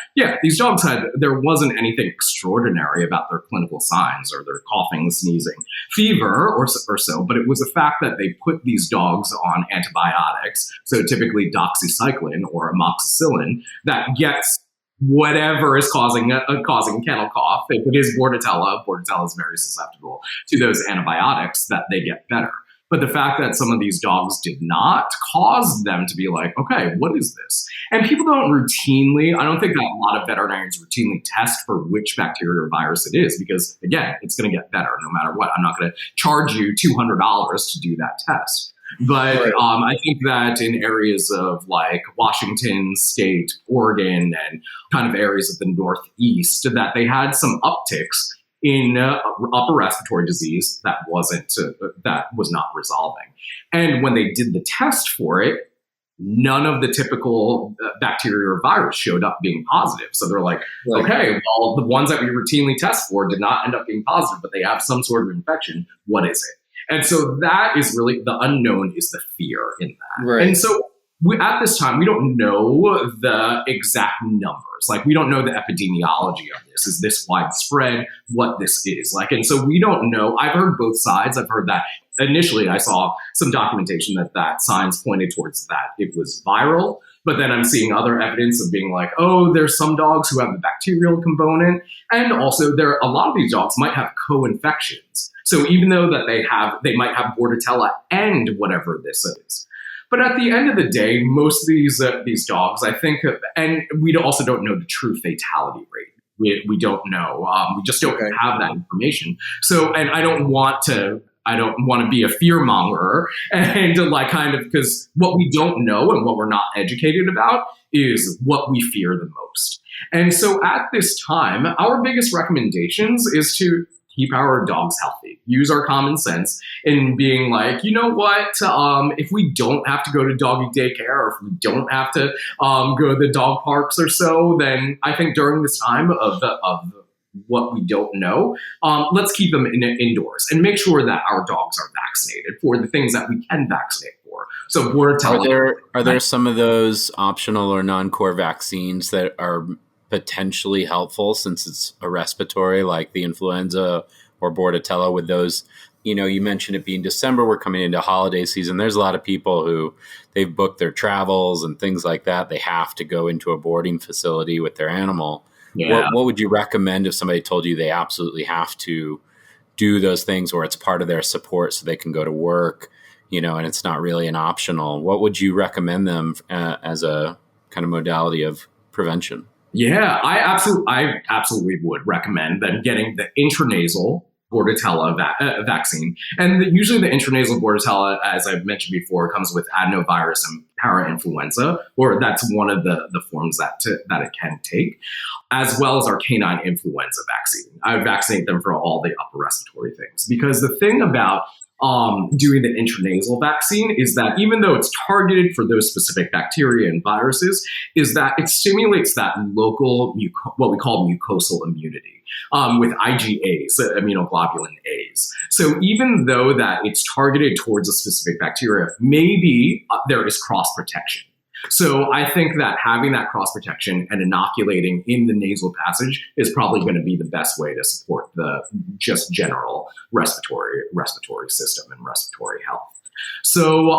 these dogs there wasn't anything extraordinary about their clinical signs or their coughing, sneezing, fever or so, but it was the fact that they put these dogs on antibiotics, so typically doxycycline or amoxicillin, that gets whatever is causing kennel cough. If it is Bordetella is very susceptible to those antibiotics, that they get better. But the fact that some of these dogs did not caused them to be like, okay, what is this? And people don't routinely, I don't think that a lot of veterinarians routinely test for which bacteria or virus it is, because again, it's going to get better no matter what. I'm not going to charge you $200 to do that test. But I think that in areas of like Washington State, Oregon, and kind of areas of the Northeast, that they had some upticks in upper respiratory disease that was not resolving. And when they did the test for it, none of the typical bacteria or virus showed up being positive. So they're like, okay, well, the ones that we routinely test for did not end up being positive, but they have some sort of infection. What is it? And so that is really the unknown, is the fear in that. Right. And so at this time, we don't know the exact numbers. Like, we don't know the epidemiology of this. Is this widespread? What this is like? And so we don't know. I've heard both sides. I've heard that initially I saw some documentation that signs pointed towards that it was viral. But then I'm seeing other evidence of being like, oh, there's some dogs who have the bacterial component. And also a lot of these dogs might have co-infections. So even though that they might have Bordetella and whatever this is. But at the end of the day, most of these dogs, I think, and we also don't know the true fatality rate. We don't know. We just don't have that information. So, and I don't want to be a fear monger and like kind of, because what we don't know and what we're not educated about is what we fear the most. And so at this time, our biggest recommendations is to keep our dogs healthy, use our common sense in being like, you know what, if we don't have to go to doggy daycare, or if we don't have to go to the dog parks or so, then I think during this time of what we don't know, let's keep them indoors and make sure that our dogs are vaccinated for the things that we can vaccinate for. So are there some of those optional or non-core vaccines that are potentially helpful, since it's a respiratory, like the influenza or Bordetella? With those, you mentioned it being December, we're coming into holiday season. There's a lot of people who they've booked their travels and things like that. They have to go into a boarding facility with their animal. Yeah. What would you recommend if somebody told you they absolutely have to do those things, or it's part of their support so they can go to work, and it's not really an optional? What would you recommend them as a kind of modality of prevention? Yeah, I absolutely would recommend them getting the intranasal Bordetella vaccine. And usually the intranasal Bordetella, as I've mentioned before, comes with adenovirus and parainfluenza, or that's one of the forms that it can take, as well as our canine influenza vaccine. I would vaccinate them for all the upper respiratory things, because the thing about doing the intranasal vaccine is that even though it's targeted for those specific bacteria and viruses, is that it stimulates that local, what we call mucosal immunity with IgAs, immunoglobulin A's. So even though that it's targeted towards a specific bacteria, maybe there is cross protection. So I think that having that cross protection and inoculating in the nasal passage is probably going to be the best way to support the just general respiratory system and respiratory health. So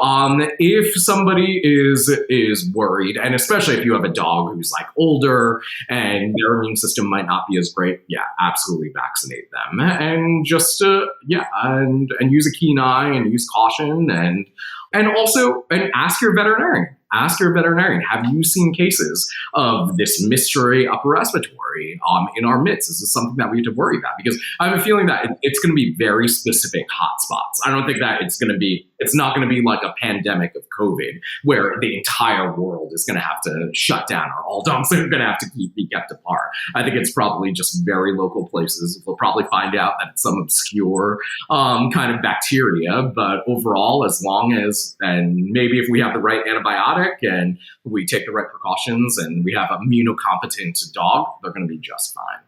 if somebody is worried, and especially if you have a dog who's like older and their immune system might not be as great, absolutely vaccinate them, and just and use a keen eye and use caution, and also ask your veterinarian. ask your veterinarian, have you seen cases of this mystery upper respiratory in our midst? Is this something that we have to worry about? Because I have a feeling that it's going to be very specific hotspots. I don't think that it's not going to be like a pandemic of COVID where the entire world is going to have to shut down or all dogs are going to have to be kept apart. I think it's probably just very local places. We'll probably find out that it's some obscure kind of bacteria, but overall, as long as, and maybe if we have the right antibiotic and we take the right precautions and we have an immunocompetent dog, they're going to be just fine.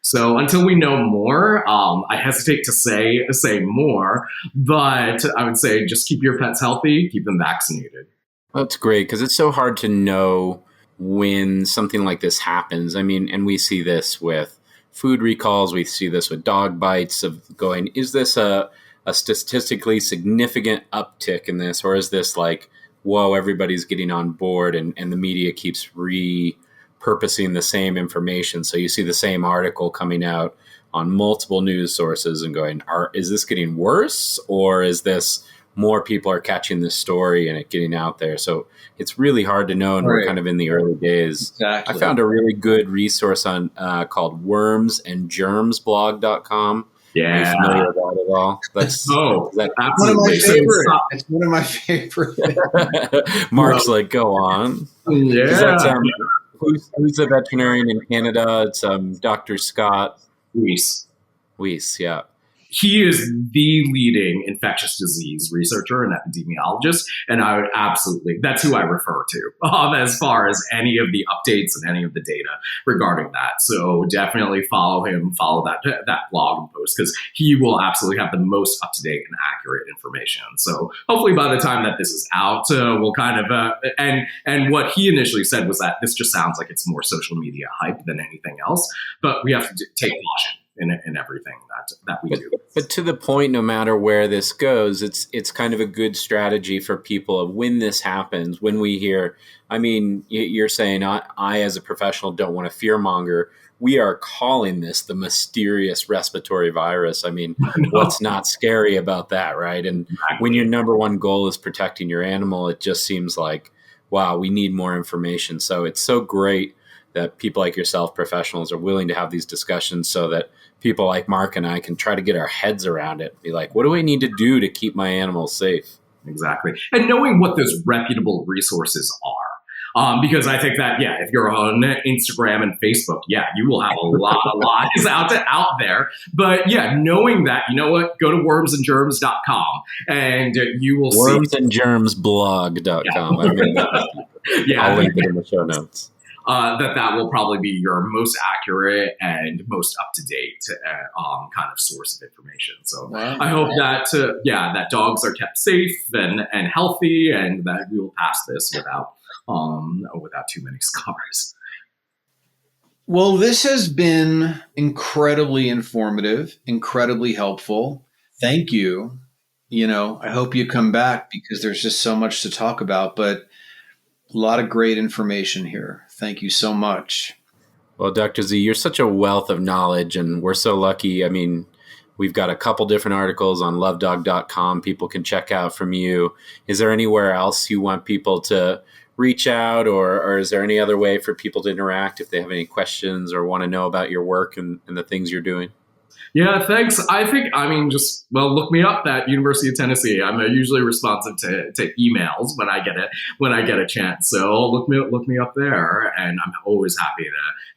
So until we know more, I hesitate to say more, but I would say just keep your pets healthy, keep them vaccinated. That's great, because it's so hard to know when something like this happens. I mean, and we see this with food recalls, we see this with dog bites, of going, is this a statistically significant uptick in this, or is this like, whoa, everybody's getting on board and the media keeps repurposing the same information. So you see the same article coming out on multiple news sources and going, is this getting worse, or is this more people are catching this story and it getting out there? So it's really hard to know, and we're kind of in the early days. Exactly. I found a really good resource on called wormsandgermsblog.com. Yeah. Are you familiar with that at all? That's absolutely. One of my favorite. It's one of my favorite. Mark's like, go on. Yeah. Who's the veterinarian in Canada? It's Dr. Scott Weiss, yeah. He is the leading infectious disease researcher and epidemiologist, and I would that's who I refer to as far as any of the updates and any of the data regarding that. So definitely follow him, follow that blog and post, because he will absolutely have the most up-to-date and accurate information. So hopefully by the time that this is out, we'll kind of, and what he initially said was that this just sounds like it's more social media hype than anything else, but we have to take caution in everything that we do. But to the point, no matter where this goes, it's kind of a good strategy for people of when this happens, when we hear, I mean, you're saying I as a professional don't want to fearmonger. We are calling this the mysterious respiratory virus. I mean, what's not scary about that, right? And when your number one goal is protecting your animal, it just seems like, wow, we need more information. So it's so great that people like yourself, professionals, are willing to have these discussions so that people like Mark and I can try to get our heads around it. Be like, what do I need to do to keep my animals safe? Exactly. And knowing what those reputable resources are. Because I think that, if you're on Instagram and Facebook, you will have a lot of lies out there. But knowing that, you know what, go to wormsandgerms.com and you will see. Wormsandgermsblog.com. I mean, I'll link it in the show notes. That will probably be your most accurate and most up-to-date kind of source of information. So I hope that, that dogs are kept safe and healthy, and that we will pass this without too many scars. Well, this has been incredibly informative, incredibly helpful. Thank you. I hope you come back, because there's just so much to talk about, but a lot of great information here. Thank you so much. Well, Dr. Z, you're such a wealth of knowledge, and we're so lucky. I mean, we've got a couple different articles on lovedog.com people can check out from you. Is there anywhere else you want people to reach out, or is there any other way for people to interact if they have any questions or want to know about your work and the things you're doing? Yeah, thanks. Look me up at University of Tennessee. I'm usually responsive to emails when I get a chance. So look me up there, and I'm always happy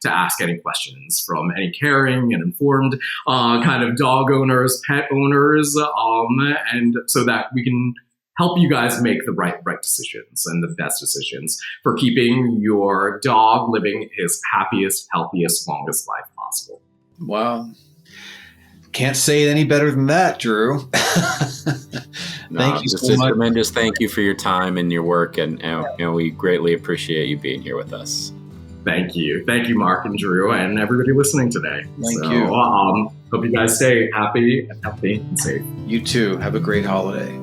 to ask any questions from any caring and informed kind of dog owners, pet owners, and so that we can help you guys make the right decisions and the best decisions for keeping your dog living his happiest, healthiest, longest life possible. Wow. Can't say it any better than that, Drew. Thank you so much. Tremendous thank you for your time and your work, and we greatly appreciate you being here with us. Thank you, Mark and Drew, and everybody listening today. Thank you. Hope you guys stay happy and healthy and safe. You too. Have a great holiday.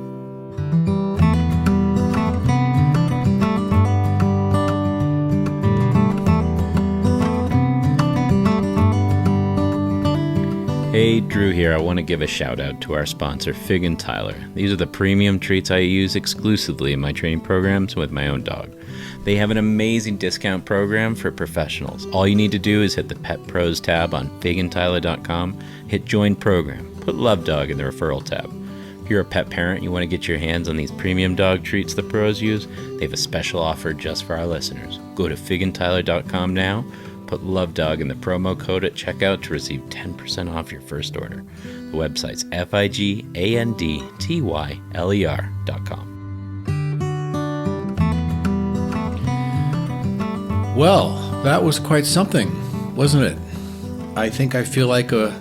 Hey, Drew here. I want to give a shout out to our sponsor, Fig and Tyler. These are the premium treats I use exclusively in my training programs with my own dog. They have an amazing discount program for professionals. All you need to do is hit the Pet Pros tab on figandtyler.com, hit Join Program, put Love Dog in the referral tab. If you're a pet parent and you want to get your hands on these premium dog treats the pros use, they have a special offer just for our listeners. Go to figandtyler.com now, put Love Dog in the promo code at checkout to receive 10% off your first order. The website's figandtyler.com. Well, that was quite something, wasn't it? I think I feel like a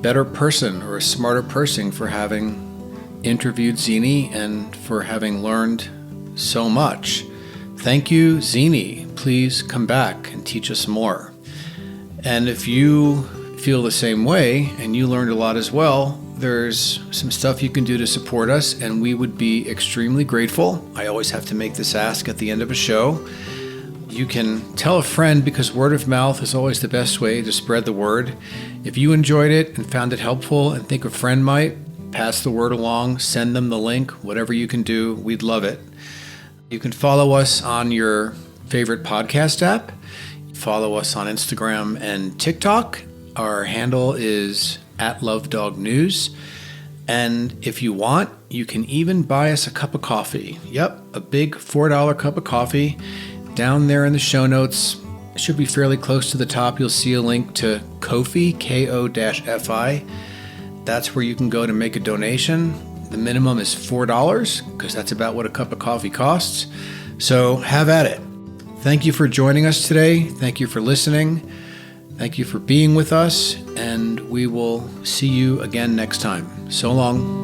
better person or a smarter person for having interviewed Zini and for having learned so much. Thank you, Zini. Please come back and teach us more. And if you feel the same way and you learned a lot as well, there's some stuff you can do to support us, and we would be extremely grateful. I always have to make this ask at the end of a show. You can tell a friend, because word of mouth is always the best way to spread the word. If you enjoyed it and found it helpful and think a friend might, pass the word along, send them the link, whatever you can do, we'd love it. You can follow us on your favorite podcast app. Follow us on Instagram and TikTok. Our handle is @LoveDogNews. And if you want, you can even buy us a cup of coffee. Yep, a big $4 cup of coffee. Down there in the show notes, it should be fairly close to the top. You'll see a link to Ko-fi, Ko-fi. That's where you can go to make a donation. The minimum is $4 because that's about what a cup of coffee costs. So have at it. Thank you for joining us today. Thank you for listening. Thank you for being with us. And we will see you again next time. So long.